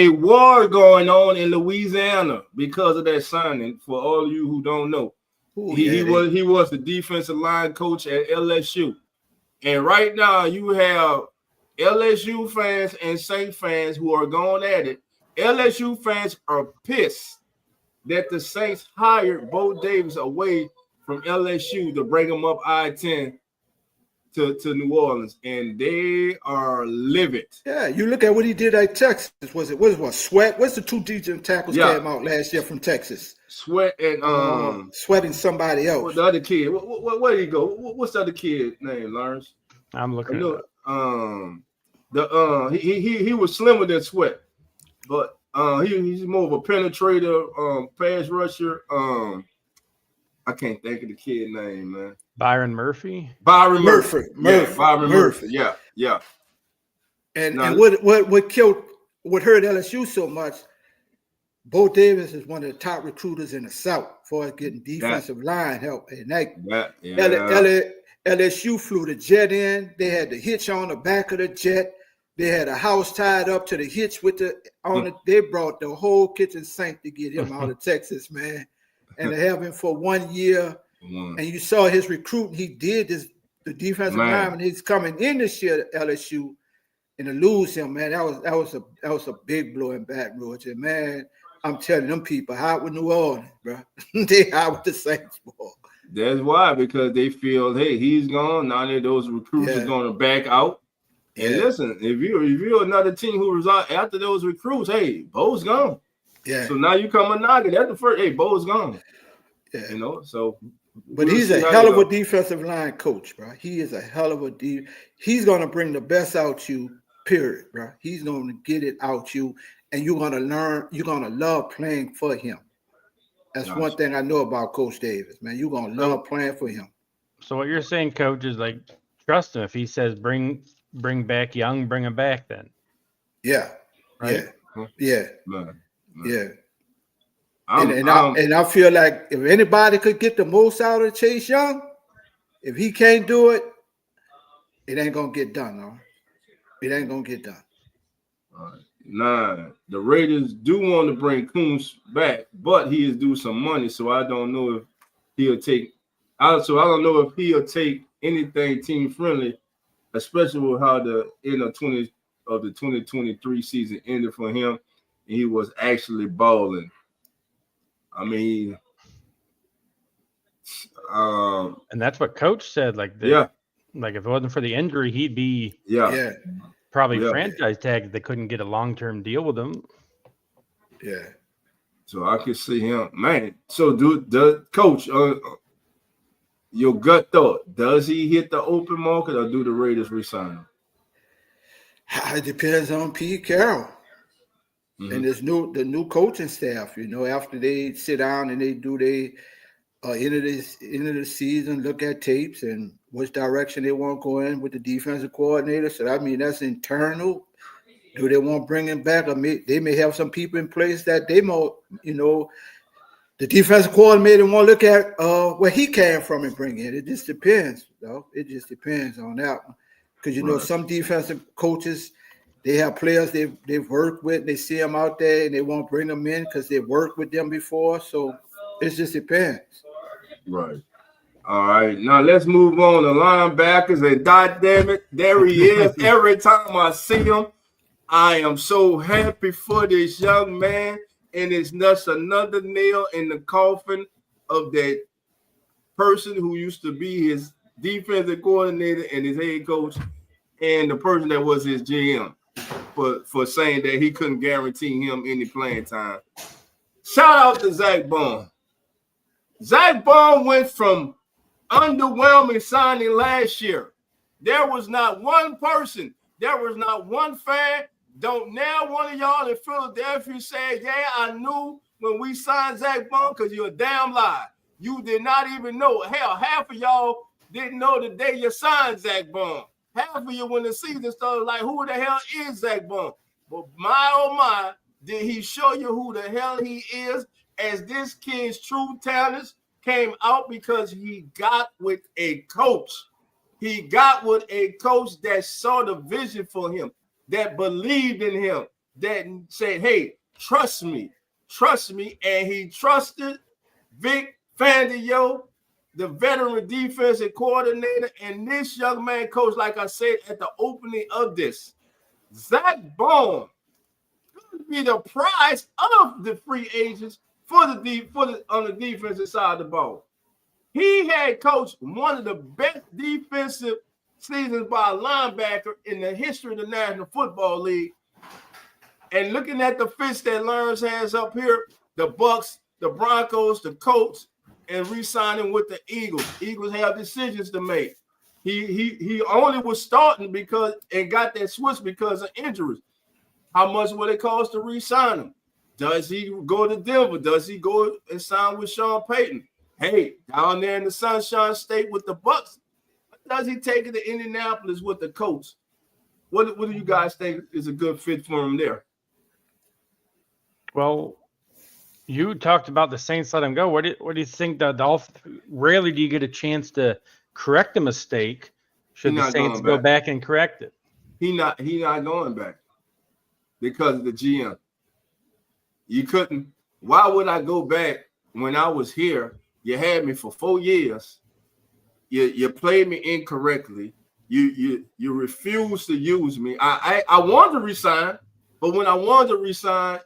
war going on in Louisiana because of that signing. For all of you who don't know, he was the defensive line coach at LSU, and right now you have LSU fans and Saint fans who are going at it. LSU fans are pissed that the Saints hired Bo Davis away from LSU to bring him up I-10 to New Orleans, and they are livid. Yeah, you look at what he did at Texas. What Sweat? What's the two defensive tackles came out last year from Texas? Sweat and Sweat and somebody else. The other kid. Where did he go? What's the other kid name, Lawrence? I'm looking. He was slimmer than Sweat, but he's more of a penetrator, pass rusher. I can't think of the kid name, man. Byron Murphy. Byron Murphy. Yeah. And what hurt LSU so much, Bo Davis is one of the top recruiters in the South for getting defensive line help. And LSU flew the jet in. They had the hitch on the back of the jet. They had a house tied up to the hitch They brought the whole kitchen sink to get him out of Texas, man. And to have him for 1 year. And you saw his recruiting. He did the defensive lineman. He's coming in this year to LSU, and to lose him, man, that was a big blow in Baton Rouge. And man, I'm telling them people, hot with New Orleans, bro. They hot with the Saints, boy. That's why, because they feel, hey, he's gone. Now that those recruits are going to back out. And listen, if you're another team who reside after those recruits, hey, Bo's gone. Yeah. So now you come a knocking. That's the first. Hey, Bo's gone. Yeah. So. But he's a hell of a defensive line coach, bro. He is a hell of a He's going to bring the best out you, period, bro. He's going to get it out you, and you're going to learn. You're going to love playing for him. That's one thing I know about Coach Davis, man. You're going to love playing for him. So what you're saying, Coach, is like trust him. If he says bring back Young, bring him back then. Yeah. Right? Yeah. And I feel like if anybody could get the most out of Chase Young, if he can't do it, it ain't gonna get done. No, it ain't gonna get done. All right. Nah, the Raiders do want to bring Coons back, but he is due some money, so I don't know if he'll take. Also, I don't know if he'll take anything team friendly, especially with how the end of the 2023 season ended for him, and he was actually balling. I mean, and that's what Coach said. Like, like if it wasn't for the injury, he'd be probably franchise tagged. They couldn't get a long-term deal with him. Yeah. So I could see him, man. So Coach, your gut thought, does he hit the open market or do the Raiders resign him? It depends on Pete Carroll. And the new coaching staff, after they sit down and they do end of the season, look at tapes and which direction they want to go in with the defensive coordinator. So I mean, that's internal. Do they want to bring him back? Or they may have some people in place that they more, the defensive coordinator want to look at where he came from and bring in. It just depends, though. It just depends on that one. Because some defensive coaches, they have players they've worked with. They see them out there, and they won't bring them in because they've worked with them before. So it just depends. Right. All right. Now let's move on to linebackers. And God damn it, there he is. Every time I see him, I am so happy for this young man. And it's just another nail in the coffin of that person who used to be his defensive coordinator and his head coach, and the person that was his GM for saying that he couldn't guarantee him any playing time. Shout out to Zach Bond. Zach Bond went from underwhelming signing last year. There was not one person, there was not one fan. Don't now one of y'all in Philadelphia say, yeah, I knew when we signed Zach Bond, because you're a damn lie. You did not even know. Hell, half of y'all didn't know the day you signed Zach Bond. Half of you, when the season started, like, who the hell is Zach Bond? But my, oh my, did he show you who the hell he is, as this kid's true talents came out because he got with a coach. He got with a coach that saw the vision for him, that believed in him, that said, hey, trust me, and he trusted Vic Fangio, the veteran defensive coordinator, and this young man coach, like I said at the opening of this, Zach Bond could be the prize of the free agents on the defensive side of the ball. He had coached one of the best defensive seasons by a linebacker in the history of the National Football League. And looking at the fits that Lawrence has up here, the Bucks, the Broncos, the Colts, and re-signing with the Eagles. Eagles have decisions to make. He only was starting because and got that switch because of injuries. How much will it cost to re-sign him? Does he go to Denver? Does he go and sign with Sean Payton? Hey, down there in the Sunshine State with the Bucks, does he take it to Indianapolis with the Colts? What do you guys think is a good fit for him there? Well, you talked about the Saints let him go. What do you think the Dolphins? Rarely do you get a chance to correct a mistake. Should the Saints go back and correct it? He not going back because of the GM. You couldn't. Why would I go back when I was here? You had me for 4 years. You played me incorrectly. You refused to use me. I wanted to resign, but when I wanted to resign,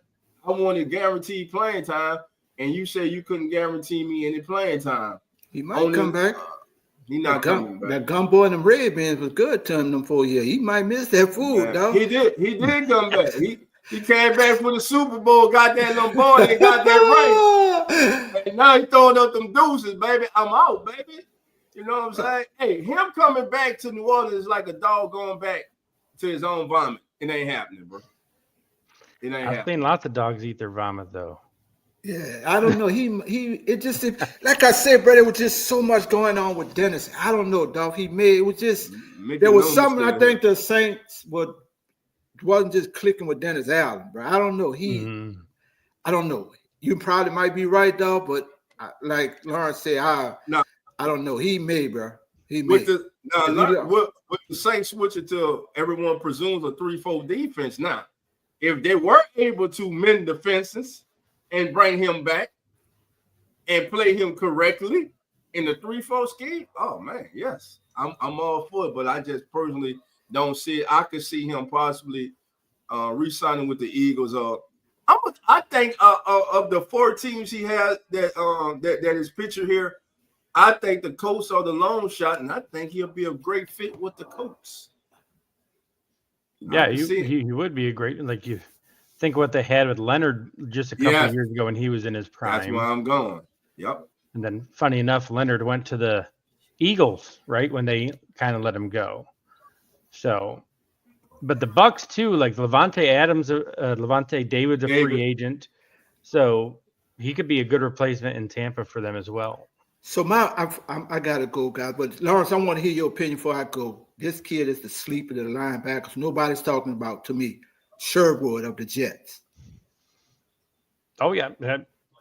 I wanted guaranteed playing time, and you said you couldn't guarantee me any playing time. He might come back. He's not coming back. That gumbo and them Red Bands was good to him them 4 years. He might miss that food, dog. He did come back. He came back for the Super Bowl, got that Lombardi, and got that ring. And now he throwing up them deuces, baby. I'm out, baby. You know what I'm saying? Hey, him coming back to New Orleans is like a dog going back to his own vomit. It ain't happening, bro. It ain't happening. I've seen lots of dogs eat their vomit, though. Yeah, I don't know. It just like I said, brother, there was just so much going on with Dennis. I don't know, dog. It was just there was something. I think the Saints wasn't just clicking with Dennis Allen, bro. I don't know. I don't know. You probably might be right, though, but like Lawrence said, I don't know. He may, bro. He may. With the Saints switching to everyone presumes a 3-4 defense now. If they were able to mend the fences and bring him back and play him correctly in the 3-4 scheme, oh man, yes, I'm all for it. But I just personally don't see it. I could see him possibly re-signing with the Eagles. I think of the 4 teams he has that is pictured here, I think the Colts are the long shot, and I think he'll be a great fit with the Colts. Yeah, he would be a great, like, you think what they had with Leonard just a couple of years ago when he was in his prime. That's where I'm going. Yep. And then, funny enough, Leonard went to the Eagles, right, when they kind of let him go. So, but the Bucks too, like Levante David's a free agent, so he could be a good replacement in Tampa for them as well. So I gotta go, guys. But Lawrence, I want to hear your opinion before I go. This kid is the sleeper of the linebackers. Nobody's talking about, to me, Sherwood of the Jets. Oh yeah,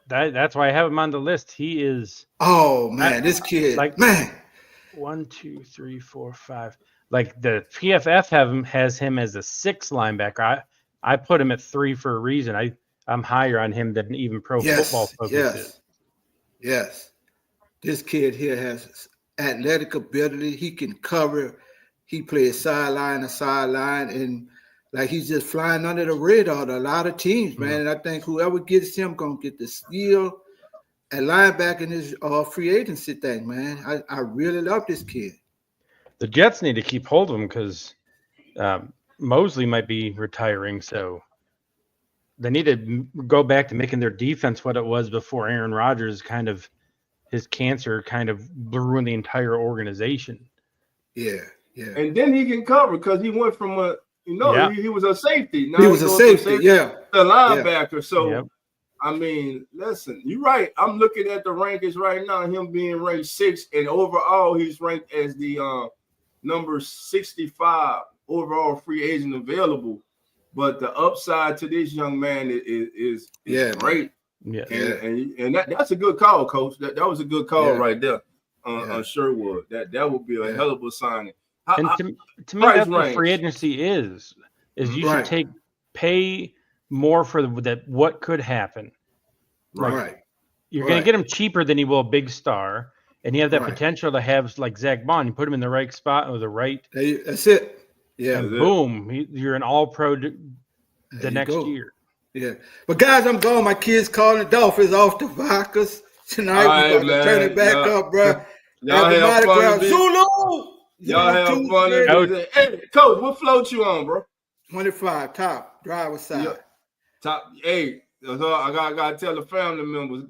that's why I have him on the list. He is. Oh man, this kid, like, man. 1, 2, 3, 4, 5. Like the PFF has him as a 6 linebacker. I put him at 3 for a reason. I'm higher on him than even Pro Football Focus is. Yes. This kid here has athletic ability. He can cover. He plays sideline to sideline, and like he's just flying under the radar to a lot of teams, man. And I think whoever gets him gonna get the steal. at linebacker in this free agency thing, man. I really love this kid. The Jets need to keep hold of him because Mosley might be retiring, so they need to go back to making their defense what it was before Aaron Rodgers his cancer kind of ruined the entire organization. Yeah, yeah. And then he can cover because he went from he was a safety. Now he was a safety, a linebacker. Yeah. So, yep. I mean, listen, you're right. I'm looking at the rankings right now, him being ranked 6th, and overall he's ranked as the number 65 overall free agent available. But the upside to this young man is great. Yeah. And that's a good call, Coach. That was a good call right there on Sherwood. That would be a hell of a signing. And to me, that's what free agency is you should pay more for that what could happen. Right. You're going to get him cheaper than you will a big star, and you have that potential to have like Zach Bond. You put him in the right spot with the right. That's it. Yeah. And boom, you're an all-pro the next year. Yeah. But guys, I'm going. My kids calling. Dolphins off the Vikings tonight. We're going to turn it back up, bro. Y'all have fun. Zulu. Y'all have fun. Hey, Coach, what float you on, bro? 25 top driver's side. Yeah. Top. Hey, so I gotta tell the family members.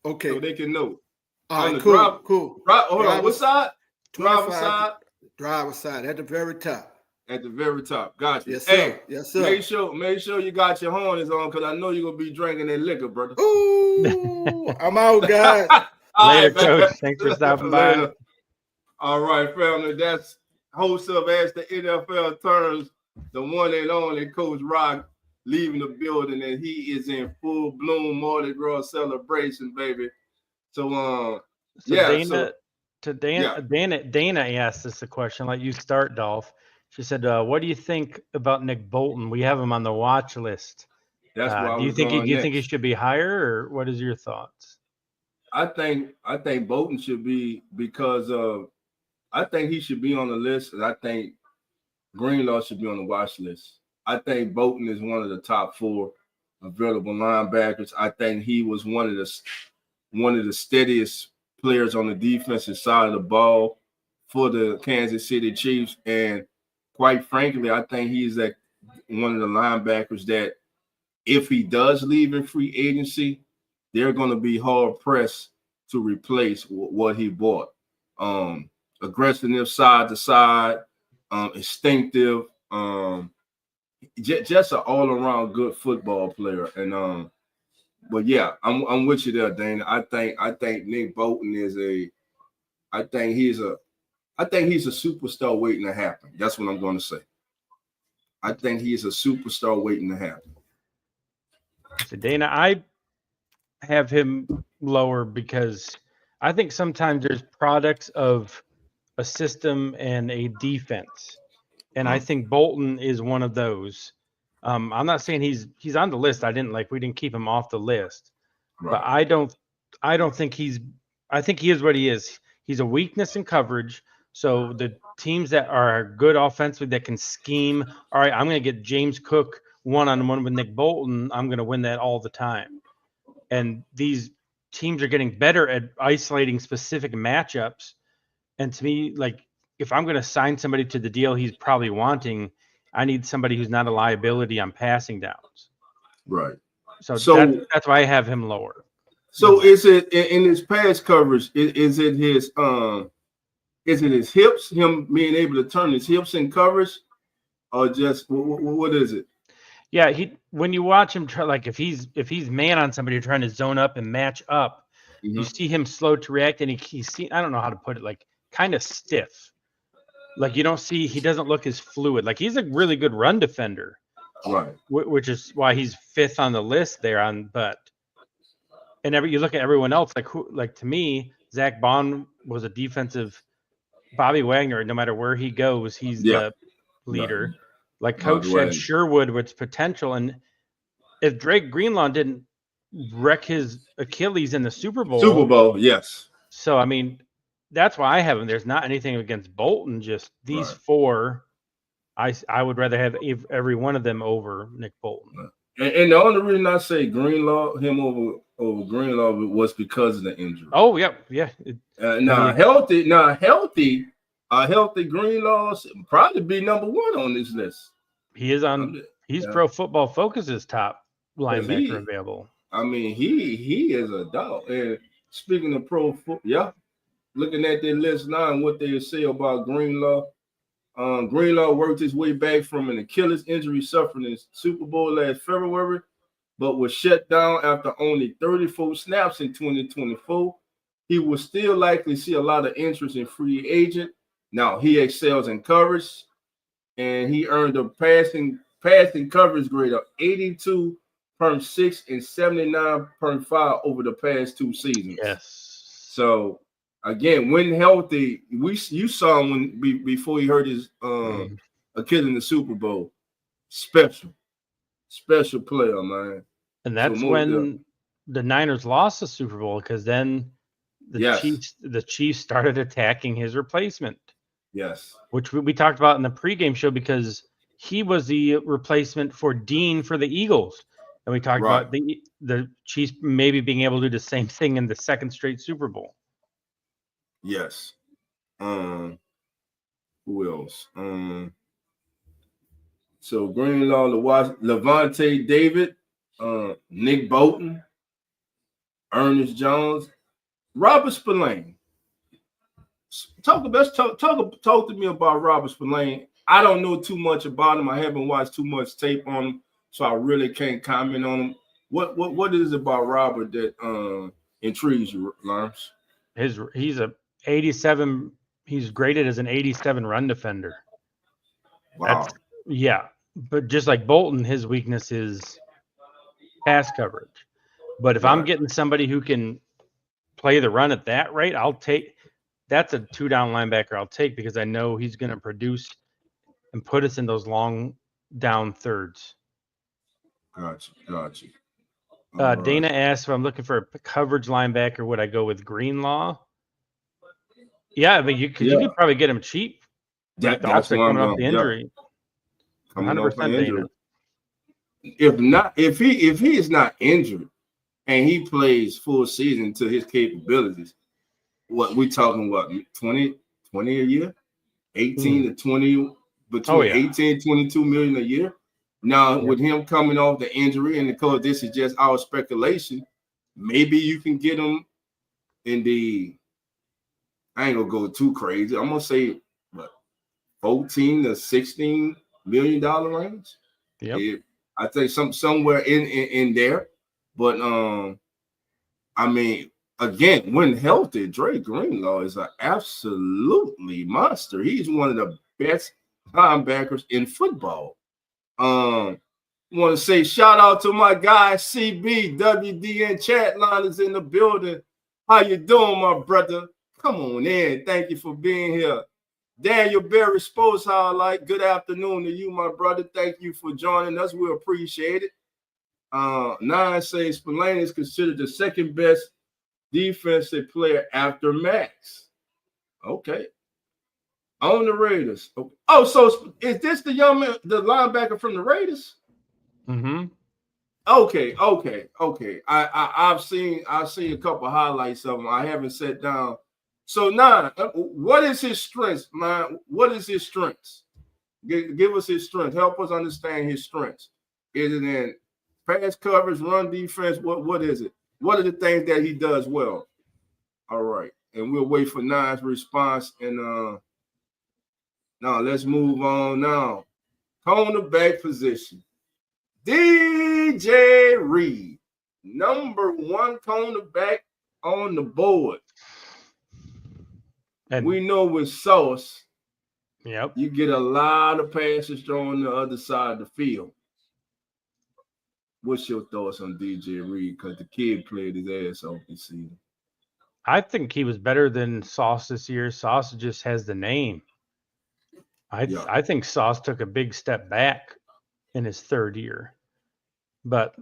Okay. So they can know. All right, cool. Hold on. What side? Driver's side. Driver's side at the very top. At the very top. Gotcha. Yes, sir. Hey, yes, sir. Make sure you got your harness on because I know you're gonna be drinking that liquor, brother. Ooh, I'm out, guys. Later, Coach. Thanks for stopping by. All right, family. That's host of As the NFL Turns, the one and only Coach Rock leaving the building, and he is in full bloom Mardi Gras celebration, baby. So, Dana asked us a question. Like you start, Dolph. She said, "What do you think about Nick Bolton? We have him on the watch list. That's why do you think he should be higher, or what is your thoughts?" I think Bolton should be because I think he should be on the list, and I think Greenlaw should be on the watch list. I think Bolton is one of the top 4 available linebackers. I think he was one of the steadiest players on the defensive side of the ball for the Kansas City Chiefs, and quite frankly, I think he's like one of the linebackers that if he does leave in free agency, they're going to be hard pressed to replace what he bought. Aggressiveness side to side, instinctive, just an all around good football player. And but yeah, I'm with you there, Dana. I think Nick Bolton is I think he's a superstar waiting to happen. That's what I'm going to say. I think he's a superstar waiting to happen. So Dana, I have him lower because I think sometimes there's products of a system and a defense. And I think Bolton is one of those. I'm not saying he's on the list. We didn't keep him off the list. Right. But I don't think I think he is what he is. He's a weakness in coverage. So the teams that are good offensively that can scheme, all right, I'm going to get James Cook one-on-one with Nick Bolton. I'm going to win that all the time. And these teams are getting better at isolating specific matchups. And to me, like, if I'm going to sign somebody to the deal he's probably wanting, I need somebody who's not a liability on passing downs. Right. So that's why I have him lower. So is it in his pass coverage? Is it his hips? Him being able to turn his hips in coverage, or just what is it? Yeah, when you watch him try, like if he's man on somebody trying to zone up and match up, you see him slow to react, and he's I don't know how to put it, like kind of stiff. Like he doesn't look as fluid. Like he's a really good run defender, right? Which is why he's 5th on the list there. You look at everyone else, to me, Zach Bond was a defensive. Bobby Wagner, no matter where he goes, he's the leader. Right. Like Coach said, Sherwood with potential, and if Drake Greenlaw didn't wreck his Achilles in the Super Bowl, yes. So I mean, that's why I have him. There's not anything against Bolton. Just these 4, I would rather have every one of them over Nick Bolton. And the only reason I say Greenlaw, him over Greenlaw was because of the injury. Oh, yeah. A healthy Greenlaws probably be number one on this list. He is on. He's Pro Football Focus's top linebacker available. I mean, he is a dog. And speaking of pro football, looking at their list now and what they say about Greenlaw. Greenlaw worked his way back from an Achilles injury suffered in Super Bowl last February, but was shut down after only 34 snaps in 2024. He will still likely see a lot of interest in free agent. Now, he excels in coverage, and he earned a passing coverage grade of 82.6 and 79.5 over the past 2 seasons. Yes. So, again, when healthy, you saw him before he hurt his Achilles in the Super Bowl. Special player, man. And that's when the Niners lost the Super Bowl, because then the Chiefs started attacking his replacement. Yes. Which we talked about in the pregame show, because he was the replacement for Dean for the Eagles. And we talked about the Chiefs maybe being able to do the same thing in the second straight Super Bowl. Yes. Who else? So Greenlaw, Levante David, Nick Bolton, Ernest Jones, Robert Spillane. Talk to me about Robert Spillane. I don't know too much about him. I haven't watched too much tape on him, so I really can't comment on him. What is it about Robert that intrigues you, Lawrence? He's a 87. He's graded as an 87 run defender. Wow. But just like Bolton, his weakness is pass coverage. But if I'm getting somebody who can play the run at that rate, I'll take. That's a 2-down linebacker I'll take, because I know he's going to produce and put us in those long down thirds. Gotcha. Dana asked if I'm looking for a coverage linebacker, would I go with Greenlaw? Yeah, but you could probably get him cheap. That's why coming off the injury. 100% Dana. If he is not injured and he plays full season to his capabilities, what we talking about, 20 a year, 18 to 20, between 18 and 22 million a year. Now, with him coming off the injury, and because this is just our speculation, maybe you can get him in the, I ain't gonna go too crazy, I'm gonna say what, 14 to 16 million dollar range. I think somewhere in there. But I mean, again, when healthy, Dre Greenlaw is an absolutely monster. He's one of the best linebackers in football. Want to say shout out to my guy CB WDN chat line is in the building. How you doing, my brother? Come on in. Thank you for being here. Daniel Berry Sports Highlight. Good afternoon to you, my brother. Thank you for joining us. We appreciate it. Nine says Spillane is considered the second best defensive player after Max. Okay. On the Raiders. Oh, so is this the young man, the linebacker from the Raiders? Mm-hmm. Okay. I've seen a couple highlights of him. I haven't sat down. So now, what is his strengths, man? What is his strengths? Give us his strengths. Help us understand his strengths. Is it in pass coverage, run defense? What is it? What are the things that he does well? All right. And we'll wait for Nine's response. And now let's move on now. Cornerback position. DJ Reed, number one cornerback on the board. And we know with Sauce, you get a lot of passes thrown the other side of the field. What's your thoughts on DJ Reed? Because the kid played his ass off this season. I think he was better than Sauce this year. Sauce just has the name. I think Sauce took a big step back in his third year. But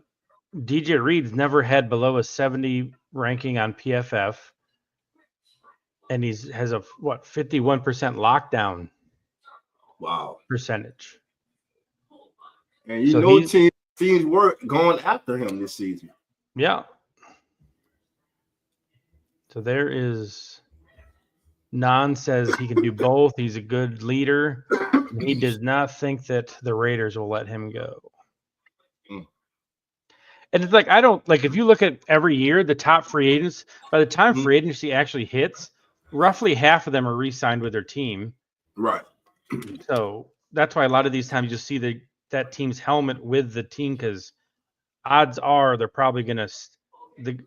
DJ Reed's never had below a 70 ranking on PFF. And has a 51% lockdown percentage. And teams teams were going after him this season. Yeah. So there is Nan says he can do both. He's a good leader. He does not think that the Raiders will let him go. And it's like, I don't like, if you look at every year, the top free agents, by the time free agency actually hits, roughly half of them are re-signed with their team. Right. So that's why a lot of these times you see that team's helmet with the team, because odds are they're probably going to,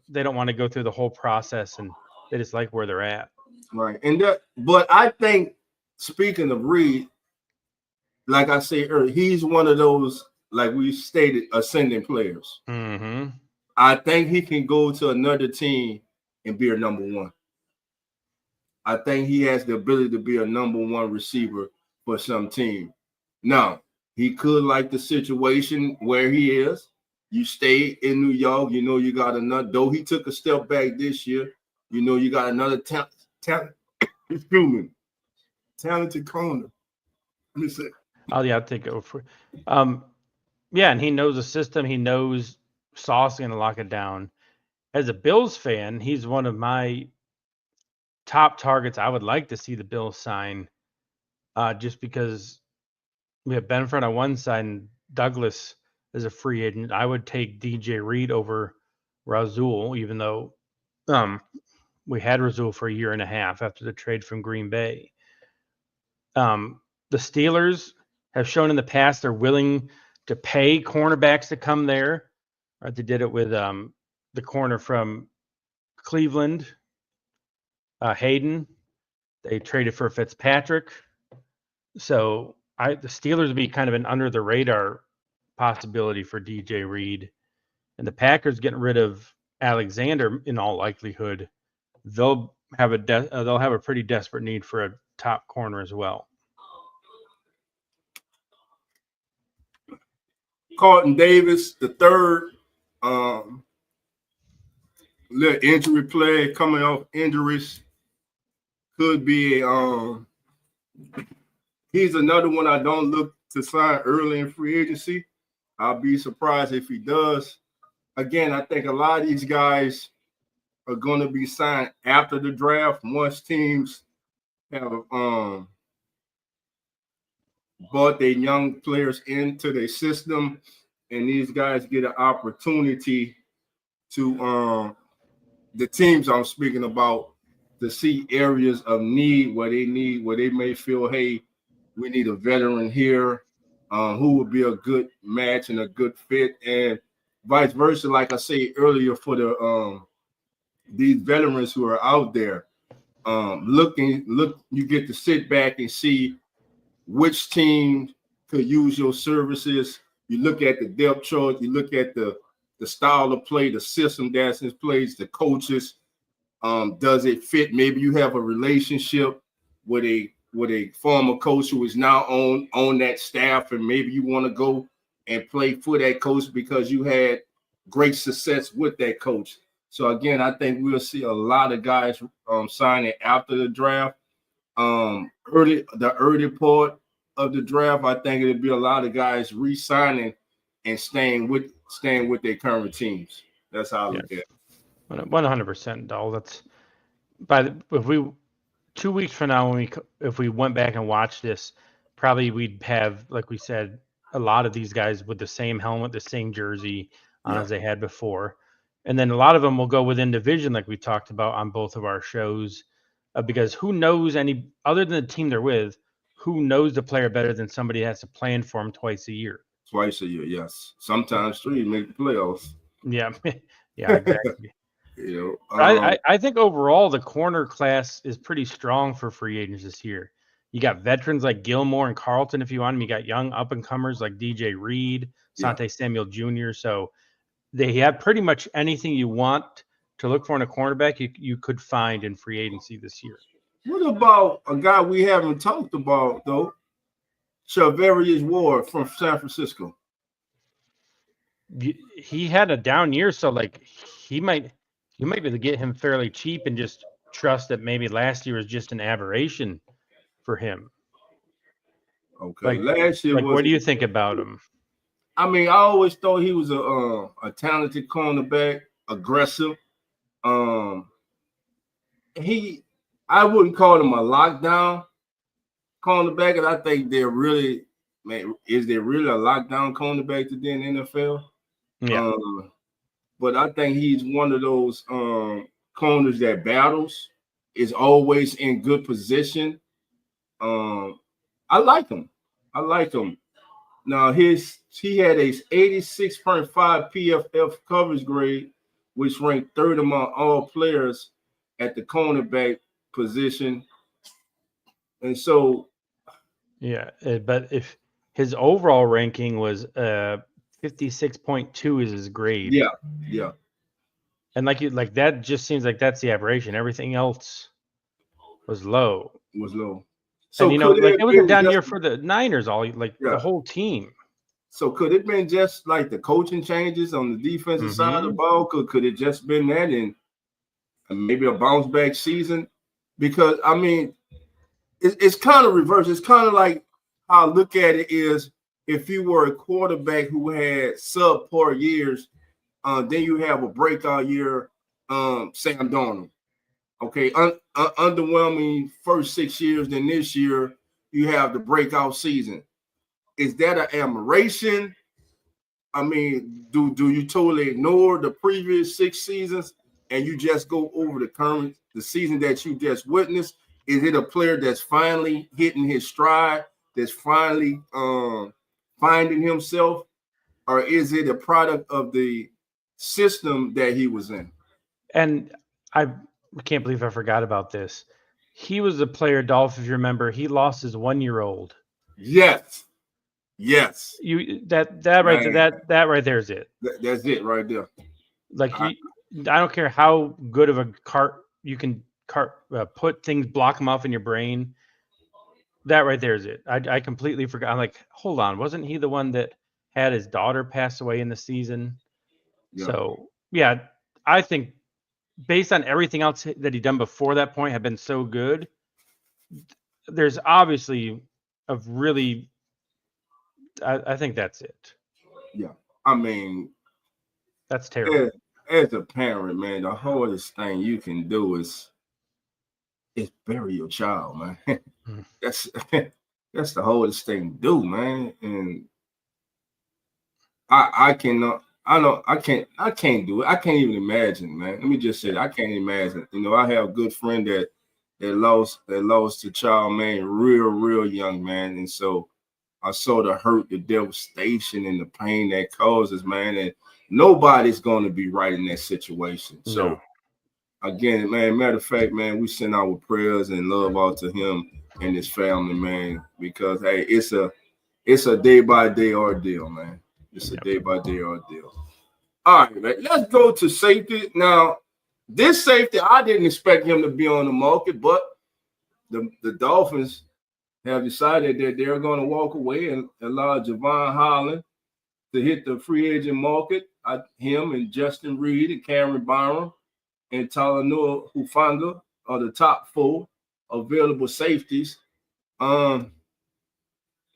they don't want to go through the whole process, and they just like where they're at. Right. But I think, speaking of Reed, like I said earlier, he's one of those, like we stated, ascending players. Mm-hmm. I think he can go to another team and be a number one. I think he has the ability to be a number one receiver for some team. Now, he could like the situation where he is. You stay in New York, you know you got another, though he took a step back this year, you know you got another talented corner. Let me say. Oh, yeah, I'll take over. Yeah, and he knows the system. He knows Sauce is going to lock it down. As a Bills fan, he's one of my top targets. I would like to see the Bills sign, just because we have Benford on one side and Douglas is a free agent. I would take DJ Reed over Rasul, even though we had Rasul for a year and a half after the trade from Green Bay. The Steelers have shown in the past they're willing to pay cornerbacks to come there. Right? They did it with the corner from Cleveland, Hayden. They traded for Fitzpatrick. So the Steelers would be kind of an under the radar possibility for DJ Reed, and the Packers getting rid of Alexander in all likelihood. They'll have a pretty desperate need for a top corner as well. Carlton Davis, the third, little injury play coming off injuries, could be he's another one I don't look to sign early in free agency. I'll be surprised if he does. Again, I think a lot of these guys are going to be signed after the draft once teams have brought their young players into their system, and these guys get an opportunity to the teams I'm speaking about, to see areas of need where they may feel, hey, we need a veteran here, who would be a good match and a good fit, and vice versa. Like I said earlier, for the these veterans who are out there, you get to sit back and see which team could use your services. You look at the depth chart, you look at the style of play, the system that's in place, the coaches. Does it fit? Maybe you have a relationship with a former coach who is now on that staff, and maybe you want to go and play for that coach because you had great success with that coach. So again, I think we'll see a lot of guys signing after the draft. The early part of the draft, I think it'll be a lot of guys re-signing and staying with their current teams. That's how I look at it. 100%, Dol. That's if we 2 weeks from now, if we went back and watched this, probably we'd have, like we said, a lot of these guys with the same helmet, the same jersey on as they had before. And then a lot of them will go within division, like we talked about on both of our shows, because who knows any other than the team they're with, who knows the player better than somebody has to plan for him twice a year? Twice a year, yes. Sometimes 3 make the playoffs. Yeah, yeah, exactly. I think overall the corner class is pretty strong for free agents this year. You got veterans like Gilmore and Carlton if you want them. You got young up and comers like DJ Reed, Sante Samuel Jr. So they have pretty much anything you want to look for in a cornerback you could find in free agency this year. What about a guy we haven't talked about though? Charvarius Ward from San Francisco. He had a down year, so like you might be able to get him fairly cheap and just trust that maybe last year was just an aberration for him. Okay, last year. What do you think about him? I mean, I always thought he was a talented cornerback, aggressive. I wouldn't call him a lockdown cornerback, and I think is there really a lockdown cornerback today in the NFL? Yeah. But I think he's one of those corners that battles, is always in good position. I like him. Now he had a 86.5 PFF coverage grade, which ranked third among all players at the cornerback position. And so, yeah, but if his overall ranking was 56.2 is his grade. Yeah. And like that just seems like that's the aberration. Everything else was low. So and it was a down year for the Niners, the whole team. So could it been just like the coaching changes on the defensive side of the ball? Could it just been that and maybe a bounce back season? Because I mean, it's kind of reverse. It's kind of like how I look at it is if you were a quarterback who had subpar years, then you have a breakout year, Sam Darnold. Okay, underwhelming first 6 years. Then this year you have the breakout season. Is that an admiration? I mean, do you totally ignore the previous 6 seasons and you just go over the season that you just witnessed? Is it a player that's finally hitting his stride, that's finally finding himself, or is it a product of the system that he was in? And I can't believe I forgot about this. He was a player, Dolph, if you remember, he lost his 1-year-old. Yes. That right there is it. That's it right there. I don't care how good of a cart you can put things, block them off in your brain. That right there is it. I completely forgot. I'm like, hold on, wasn't he the one that had his daughter pass away in the season? Yeah. So yeah, I think based on everything else that he'd done before that point had been so good, there's obviously a really, I think that's it. Yeah, I mean, that's terrible. As a parent, man, the hardest thing you can do is bury your child, man. That's the hardest thing to do, man. And I can't do it. I can't even imagine, man. Let me just say, I can't imagine. I have a good friend that lost a child, man, real young, man. And so I saw the hurt, the devastation, and the pain that causes, man. And nobody's going to be right in that situation. No. So again, man, matter of fact, man, we send our prayers and love out to him and his family, man, because hey, it's a day-by-day ordeal, man. It's a day-by-day ordeal. All right, man. Let's go to safety. Now, this safety, I didn't expect him to be on the market, but the Dolphins have decided that they're going to walk away and allow Javon Holland to hit the free agent market. Him and Justin Reed and Cameron Byram and Talanoa Hufanga are the top 4 available safeties. Were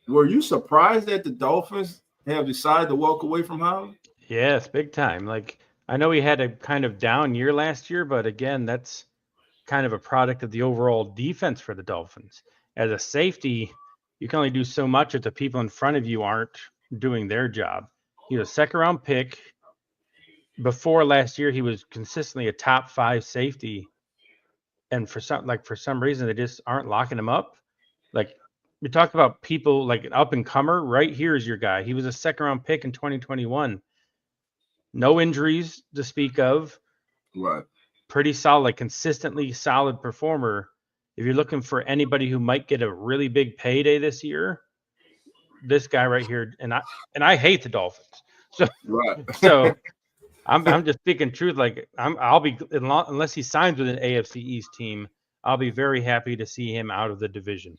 you surprised that the Dolphins have decided to walk away from Holland? Yes, big time. Like, I know he had a kind of down year last year, but again, that's kind of a product of the overall defense for the Dolphins. As a safety, you can only do so much if the people in front of you aren't doing their job. He was a second-round pick. Before last year, he was consistently a top 5 safety. And for some reason, they just aren't locking him up. Like, we talk about people like an up-and-comer. Right here is your guy. He was a second-round pick in 2021. No injuries to speak of. Right. Pretty solid, consistently solid performer. If you're looking for anybody who might get a really big payday this year, this guy right here, and I hate the Dolphins. So, right. So I'm just speaking truth. Like I'll be, unless he signs with an AFC East team, I'll be very happy to see him out of the division.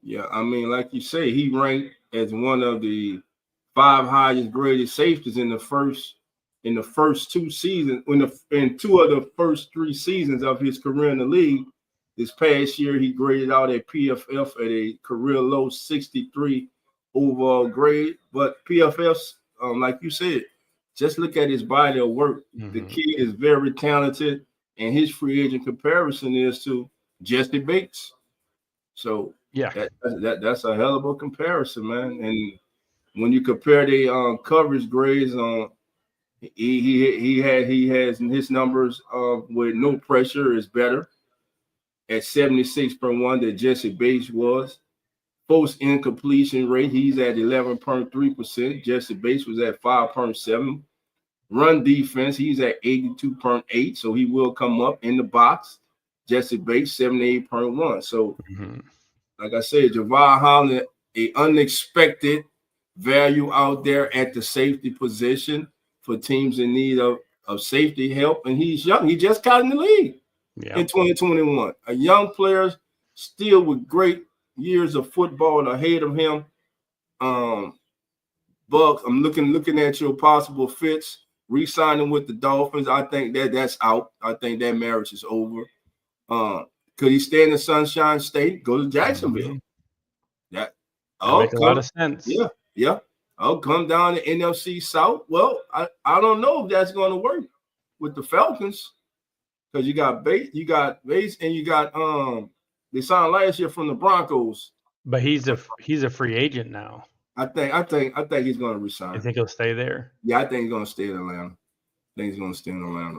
Yeah, I mean, like you say, he ranked as one of the 5 highest graded safeties in the first 2 seasons, in 2 of the first 3 seasons of his career in the league. This past year, he graded out at PFF at a career low 63 overall grade. But PFF's, like you said, just look at his body of work. The kid is very talented, and his free agent comparison is to Jesse Bates. So Yeah, that's a hell of a comparison, man. And when you compare the coverage grades on, he has his numbers with no pressure is better at 76.1 that Jesse Bates was. Post incompletion rate, he's at 11.3%. Jesse Bates was at 5.7. Run defense, he's at 82.8, so he will come up in the box. Jesse Bates, 78.1. So, like I said, Javon Holland, a unexpected value out there at the safety position for teams in need of safety help. And he's young. He just got in the league in 2021. A young player still with great years of football ahead of him. Bucks, I'm looking at your possible fits. Re-signing with the Dolphins, I think that's out. I think that marriage is over. Could he stay in the Sunshine State? Go to Jacksonville. That makes a lot of sense. Yeah. I'll come down to NFC South. Well, I don't know if that's going to work with the Falcons because you got Bates, and you got they signed last year from the Broncos. But he's a free agent now. I think he's going to resign. You think he'll stay there? Yeah, I think he's going to stay in Atlanta.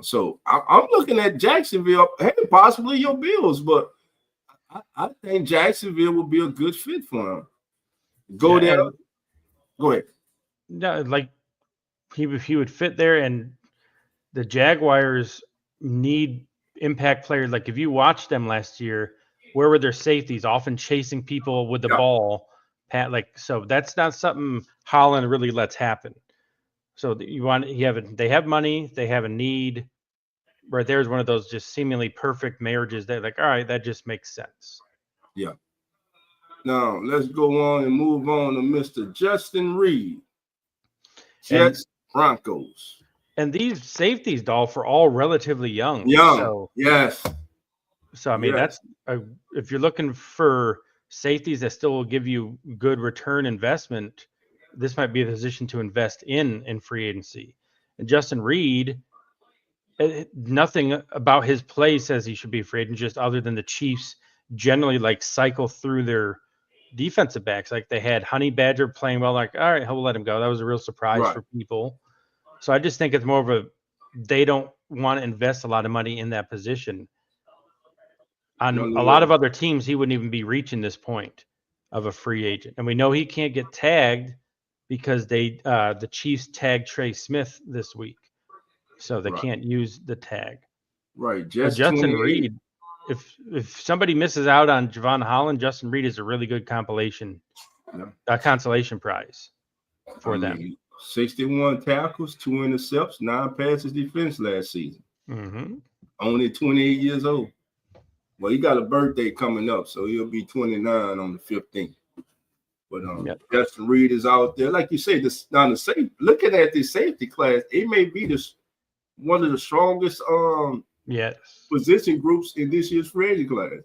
So I'm looking at Jacksonville. Hey, possibly your Bills, but I think Jacksonville will be a good fit for him. Go there. Go ahead. Yeah, like he would fit there, and the Jaguars need impact players. Like if you watched them last year, where were their safeties? Often chasing people with the ball. So that's not something Holland really lets happen. So they have money, they have a need. Right there's one of those just seemingly perfect marriages. They're like, all right, that just makes sense. Yeah. Now let's go on and move on to Mr. Justin Reed. Jets, Broncos. And these safeties, Dolph, are all relatively young. So, yes. So I mean, that's if you're looking for safeties that still will give you good return investment, this might be a position to invest in free agency. And Justin Reed, nothing about his play says he should be a free agent, just other than the Chiefs generally like cycle through their defensive backs. Like they had Honey Badger playing well, like, all right, we'll let him go. That was a real surprise for people. So I just think it's more of they don't want to invest a lot of money in that position. On a lot of other teams, he wouldn't even be reaching this point of a free agent. And we know he can't get tagged because the Chiefs tagged Trey Smith this week. So they can't use the tag. Right. Justin Reed, if somebody misses out on Javon Holland, Justin Reed is a really good consolation prize for them. 61 tackles, 2 intercepts, 9 passes defense last season. Only 28 years old. Well, he got a birthday coming up, so he'll be 29 on the 15th. But Justin Reed is out there. Like you say, looking at this safety class, it may be one of the strongest position groups in this year's free agent class.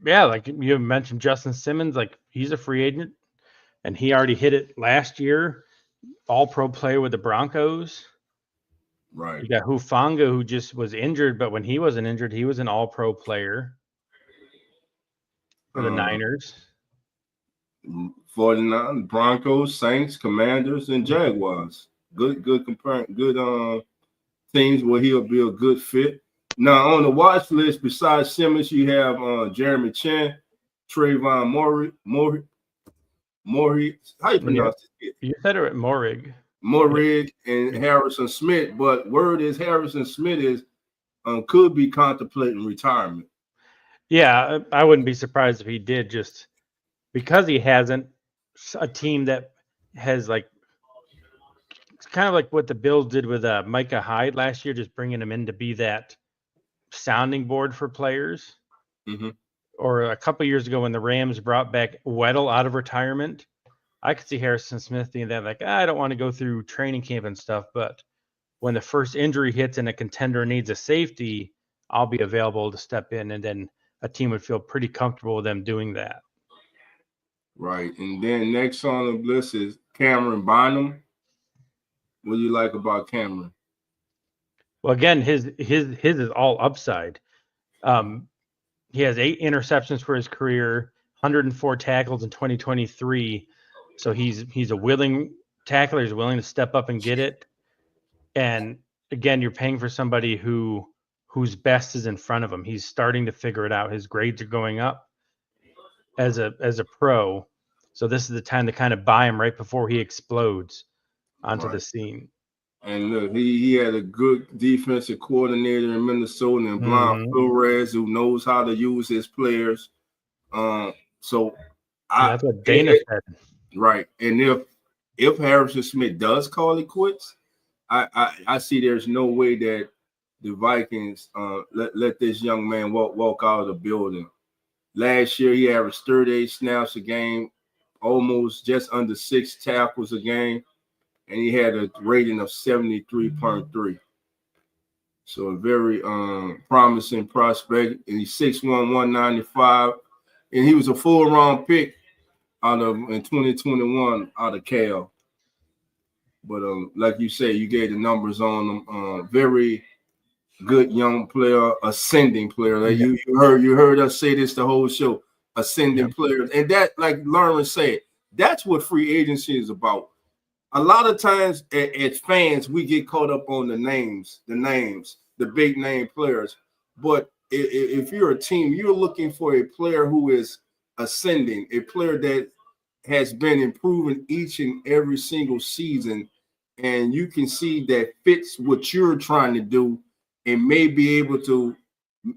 Yeah, like you mentioned Justin Simmons, like he's a free agent, and he already hit it last year. All-pro player with the Broncos. Right. You got Hufanga, who just was injured, but when he wasn't injured, he was an all-pro player for the Niners. 49, Broncos, Saints, Commanders, and Jaguars. Good teams where he'll be a good fit. Now, on the watch list, besides Simmons, you have Jeremy Chin, Trayvon Moehrig. How you pronounce it? You said it, Moehrig. Moehrig and Harrison Smith, but word is Harrison Smith could be contemplating retirement. Yeah, I wouldn't be surprised if he did, just because he hasn't a team that has it's kind of like what the Bills did with Micah Hyde last year, just bringing him in to be that sounding board for players. Or a couple years ago when the Rams brought back Weddle out of retirement, I could see Harrison Smith being that I don't want to go through training camp and stuff, but when the first injury hits and a contender needs a safety, I'll be available to step in, and then a team would feel pretty comfortable with them doing that. Right. And then next on the list is Cameron Bynum. What do you like about Cameron? Well, again, his is all upside. He has 8 interceptions for his career, 104 tackles in 2023. So he's a willing tackler. He's willing to step up and get it. And again, you're paying for somebody whose best is in front of him. He's starting to figure it out. His grades are going up as a pro. So this is the time to kind of buy him right before he explodes onto the scene. And look, he had a good defensive coordinator in Minnesota, and Brian Flores, who knows how to use his players. So that's what Dana said. Right. And if Harrison Smith does call it quits, I see there's no way that the Vikings let this young man walk out of the building. Last year, he averaged 38 snaps a game, almost just under 6 tackles a game, and he had a rating of 73.3. So a very promising prospect. And he's 6'1", 195, and he was a full-round pick in 2021 out of Cal. But like you say, you gave the numbers on him. Very good young player, ascending player. Like you heard us say this the whole show. Ascending players, and that, like Lawrence said, that's what free agency is about. A lot of times, as fans, we get caught up on the names, the big name players. But if you're a team, you're looking for a player who is ascending, a player that has been improving each and every single season, and you can see that fits what you're trying to do, and may be able to,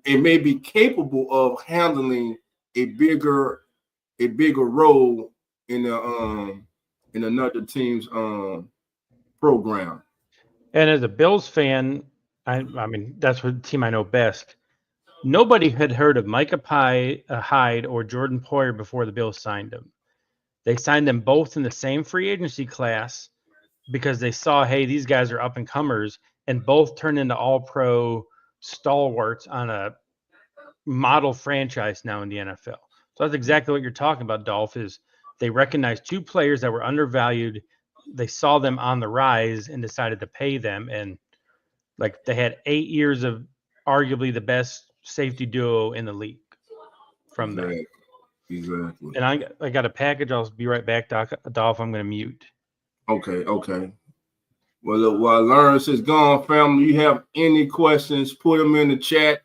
and may be capable of handling a bigger role in another team's program. And as a Bills fan, I mean that's what team I know best. Nobody had heard of Micah Hyde or Jordan Poyer before the Bills signed him. They signed them both in the same free agency class because they saw, hey, these guys are up and comers, and both turned into all-pro stalwarts on a model franchise now in the NFL. So that's exactly what you're talking about, Dolph, is they recognized 2 players that were undervalued. They saw them on the rise and decided to pay them. And like they had 8 years of arguably the best safety duo in the league from them. Exactly. And I got a package. I'll be right back, Dolph. I'm going to mute. Okay. Well, look, while Lawrence is gone, family, you have any questions, put them in the chat.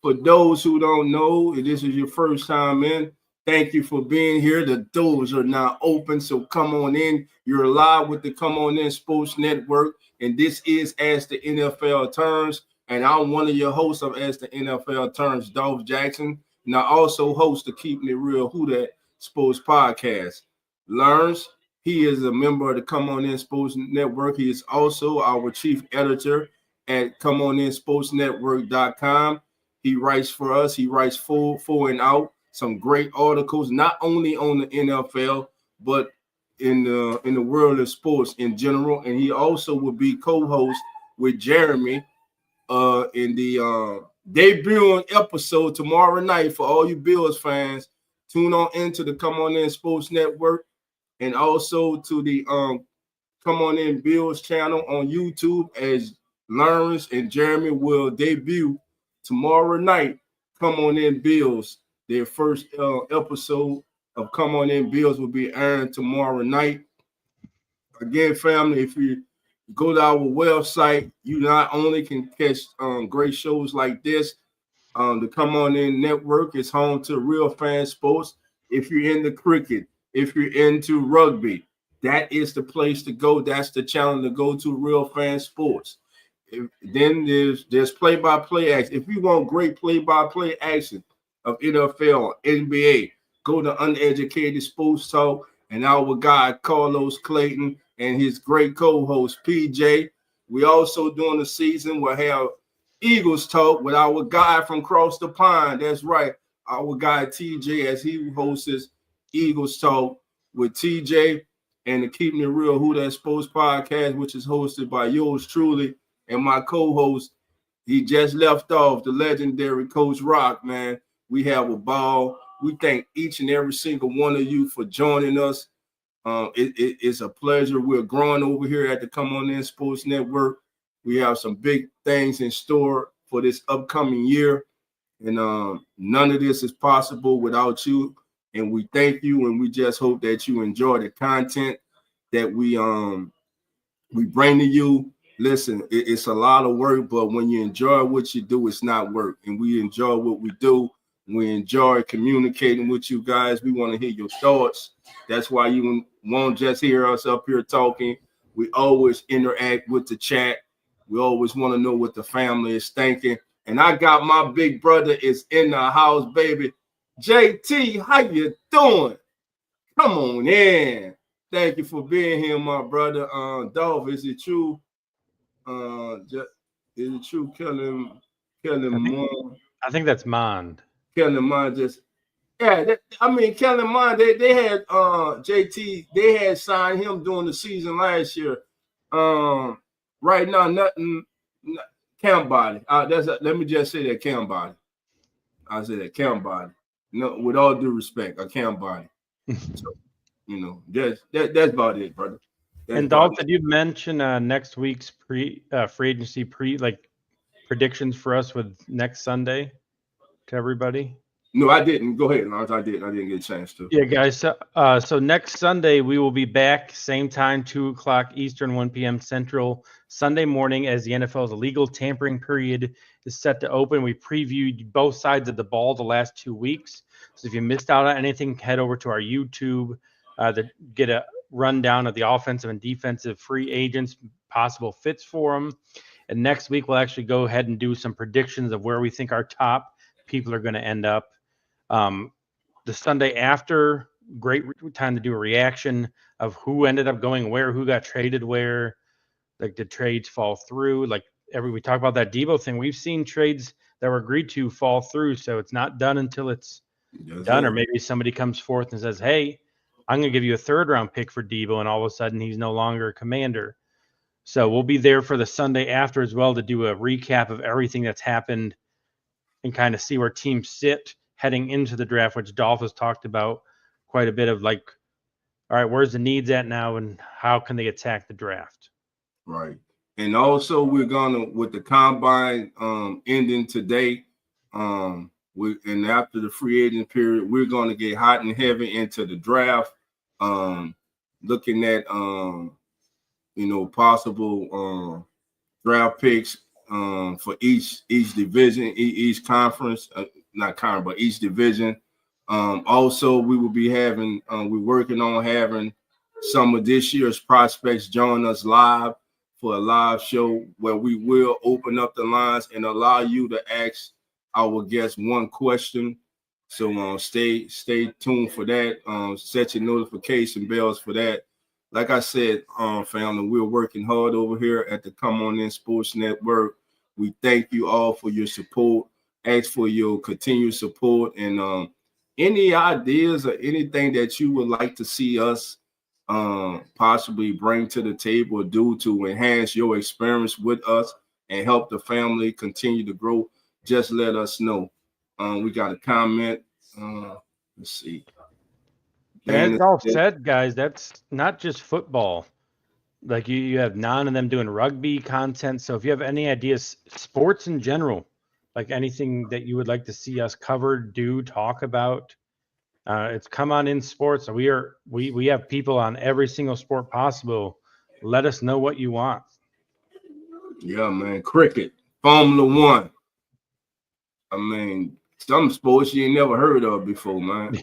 For those who don't know, if this is your first time in, thank you for being here. The doors are now open, so come on in. You're live with the Come On In Sports Network, and this is As the NFL Turns, and I'm one of your hosts of As the NFL Turns, Dolph Jackson, and I also host the Keeping It Real Who That Sports Podcast. Lawrence, he is a member of the Come On In Sports Network. He is also our chief editor at comeoninsportsnetwork.com. He writes for us. He writes full and out, some great articles, not only on the NFL, but in the world of sports in general. And he also will be co-host with Jeremy in the debuting episode tomorrow night. For all you Bills fans, tune on into the Come On In Sports Network, and also to the Come On In Bills channel on YouTube, as Lawrence and Jeremy will debut tomorrow night. Come On In Bills. Their first episode of Come On In Bills will be airing tomorrow night. Again, family, if you go to our website, you not only can catch great shows like this. The Come On In Network is home to Real Fan Sports. If you're into cricket, if you're into rugby, that is the place to go. That's the channel to go to, Real Fan Sports. Then there's play-by-play action. If you want great play-by-play action of NFL, NBA, go to Uneducated Sports Talk, and our guy Carlos Clayton and his great co-host PJ. We also during the season will have Eagles Talk with our guy from across the pond. That's right, our guy TJ, as he hosts Eagles Talk with TJ, and the Keeping It Real Who That Sports Podcast, which is hosted by yours truly and my co-host. He just left off, the legendary Coach Rock, man. We have a ball. We thank each and every single one of you for joining us. It's a pleasure. We're growing over here at the Come On In Sports Network. We have some big things in store for this upcoming year. And none of this is possible without you. And we thank you. And we just hope that you enjoy the content that we bring to you. Listen, it's a lot of work, but when you enjoy what you do, it's not work. And we enjoy what we do. We enjoy communicating with you guys. We want to hear your thoughts. That's why you won't just hear us up here talking. We always interact with the chat. We always want to know what the family is thinking. And I got my big brother is in the house, baby. JT, how you doing? Come on in. Thank you for being here, my brother. Dolph, is it true? Is it true? Kelly Mond. I think that's Mond. Kelly Mond just, yeah. Kelly Mond. They had JT. They had signed him during the season last year. Right now, nothing. Cam body. Let me just say that cam body. I say that cam body. No, with all due respect, a cam body. So, that's about it, brother. And Dolph, did you mention next week's free agency predictions for us with next Sunday to everybody? No, I didn't. Go ahead, Lawrence. I didn't get a chance to. Yeah, guys. So next Sunday we will be back, same time, 2:00 Eastern, 1 p.m. Central, Sunday morning, as the NFL's illegal tampering period is set to open. We previewed both sides of the ball the last 2 weeks. So if you missed out on anything, head over to our YouTube to get a rundown of the offensive and defensive free agents, possible fits for them. And next week we'll actually go ahead and do some predictions of where we think our top people are going to end up. The Sunday after, great time to do a reaction of who ended up going where, who got traded where, like did trades fall through? We talk about that Debo thing. We've seen trades that were agreed to fall through, so it's not done until it's done. Or maybe somebody comes forth and says, hey, I'm going to give you a 3rd-round pick for Debo, and all of a sudden he's no longer a Commander. So we'll be there for the Sunday after as well to do a recap of everything that's happened and kind of see where teams sit heading into the draft, which Dolph has talked about quite a bit of, all right, where's the needs at now and how can they attack the draft? Right. And also we're gonna, with the combine ending today, and after the free agent period, we're gonna get hot and heavy into the draft, looking at possible draft picks for each division, each conference, not conference, but each division. Also, we will be having, we're working on having some of this year's prospects join us live for a live show where we will open up the lines and allow you to ask our guests one question. So stay tuned for that. Set your notification bells for that. Like I said, family, we're working hard over here at the Come On In Sports Network. We thank you all for your support. Ask for your continued support, and any ideas or anything that you would like to see us possibly bring to the table or do to enhance your experience with us and help the family continue to grow, just let us know. We got a comment. Let's see. And as Dolph said, guys, that's not just football. You have 9 of them doing rugby content. So if you have any ideas, sports in general, anything that you would like to see us cover, talk about, it's Come On In Sports. We have people on every single sport possible. Let us know what you want. Yeah, man. Cricket, Formula 1. Some sports you ain't never heard of before, man.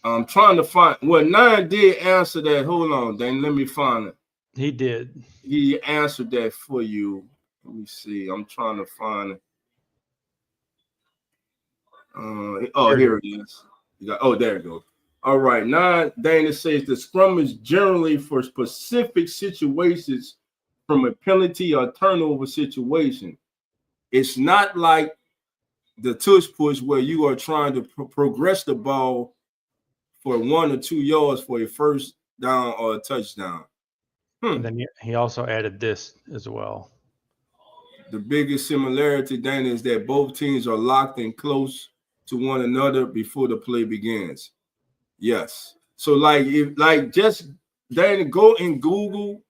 I'm trying to find. Well, 9 did answer that. Hold on, Dane. Let me find it. He did. He answered that for you. Let me see. I'm trying to find it. Here it is. There it goes. All right. 9, Dana says the scrum is generally for specific situations from a penalty or turnover situation. It's not like the tush push where you are trying to progress the ball for 1 or 2 yards for a first down or a touchdown. And then he also added this as well. The biggest similarity, Dana, is that both teams are locked in close to one another before the play begins. Yes. So just then go and Google,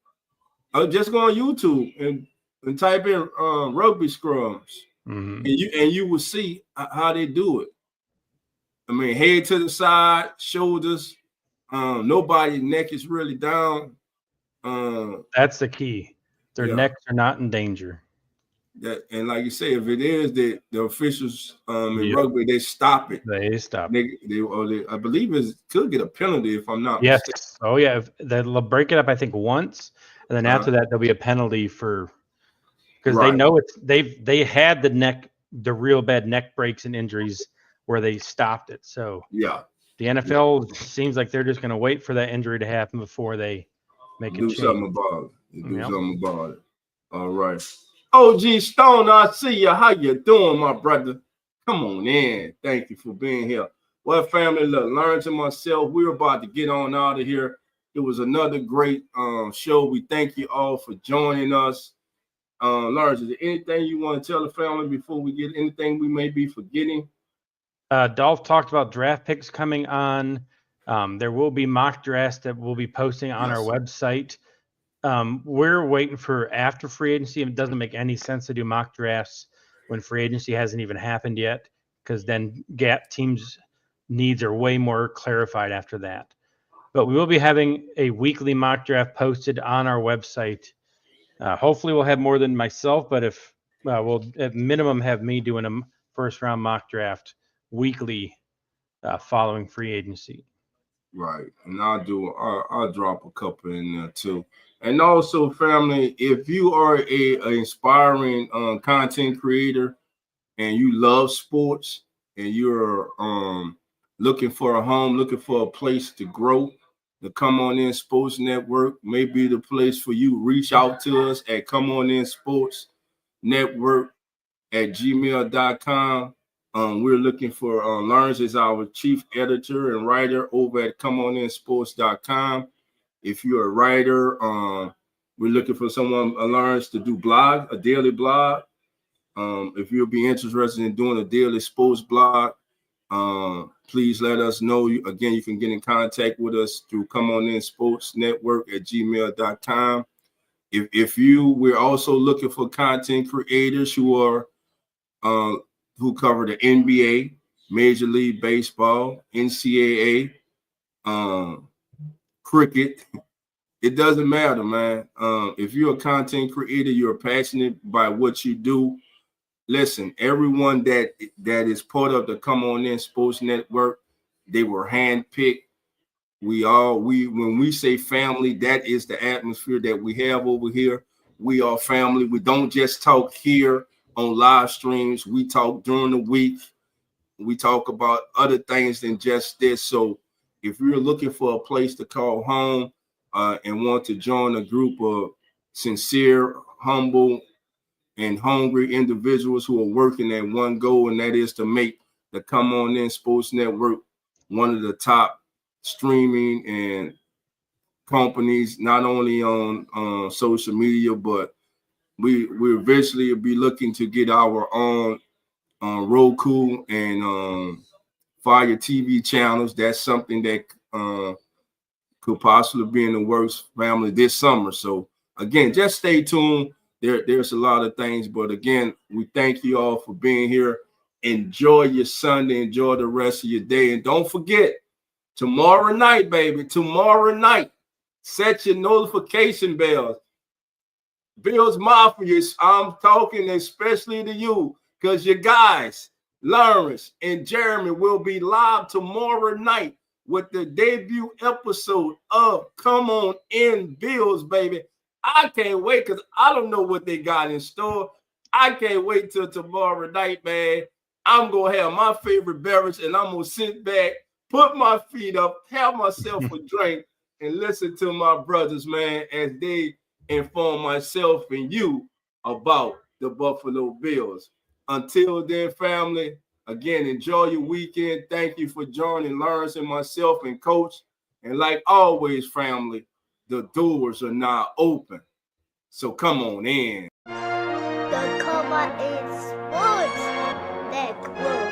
or just go on YouTube and type in rugby scrums, and you will see how they do it. I mean, head to the side, shoulders. Nobody's neck is really down. That's the key. Their Yeah. necks are not in danger. That, and like you say, if it is, the officials in rugby, they stop it. They stop. I believe it could get a penalty if I'm not Yes. mistaken. Oh yeah. They'll break it up, I think, once, and then after that there'll be a penalty because they know they had the real bad neck breaks and injuries where they stopped it. So yeah, the NFL seems like they're just going to wait for that injury to happen before they make a change. Something about it. Do something about it. All right. OG Stone, I see you. How you doing, my brother? Come on in. Thank you for being here. Well, family, look, Lawrence and myself, we're about to get on out of here. It was another great show. We thank you all for joining us. Lawrence, is there anything you want to tell the family before we get anything we may be forgetting? Dolph talked about draft picks coming on. There will be mock drafts that we'll be posting on our website. We're waiting for after free agency. It doesn't make any sense to do mock drafts when free agency hasn't even happened yet, because then teams' needs are way more clarified after that. But we will be having a weekly mock draft posted on our website. Hopefully we'll have more than myself, but if we'll at minimum have me doing a first round mock draft weekly following free agency. Right, and I'll drop a couple in there too. And also, family, if you are a inspiring content creator and you love sports and you're looking for a home, looking for a place to grow, the Come On In Sports Network may be the place for you. Reach out to us at comeoninsportsnetwork@gmail.com. We're looking for Lawrence is our chief editor and writer over at comeoninsports.com. If you're a writer, we're looking for someone, Lawrence, to do a daily blog. If you'll be interested in doing a daily sports blog, please let us know. Again, you can get in contact with us through comeoninsportsnetwork@gmail.com. We're also looking for content creators who cover the NBA, Major League Baseball, NCAA, cricket. It doesn't matter, man. If you're a content creator, you're passionate by what you do. Listen, everyone that is part of the Come On In Sports Network, they were handpicked. When we say family, that is the atmosphere that we have over here. We are family. We don't just talk here on live streams. We talk during the week. We talk about other things than just this. So if you're looking for a place to call home and want to join a group of sincere, humble, and hungry individuals who are working at one goal, and that is to make the Come On In Sports Network one of the top streaming and companies, not only on social media, but we eventually be looking to get our own Roku and Fire TV channels. That's something that could possibly be in the works, family, this summer. So again, just stay tuned. There's a lot of things, but again, we thank you all for being here. Enjoy your Sunday. Enjoy the rest of your day. And don't forget, tomorrow night, baby, set your notification bells. Bills Mafia, I'm talking especially to you, because your guys, Lawrence and Jeremy, will be live tomorrow night with the debut episode of Come On In Bills, baby. I can't wait, because I don't know what they got in store. I can't wait till tomorrow night, man. I'm going to have my favorite beverage, and I'm going to sit back, put my feet up, have myself a drink, and listen to my brothers, man, as they inform myself and you about the Buffalo Bills. Until then, family, again, enjoy your weekend. Thank you for joining Lawrence and myself and Coach. And like always, family, the doors are now open. So come on in. The Come On In Sports Network.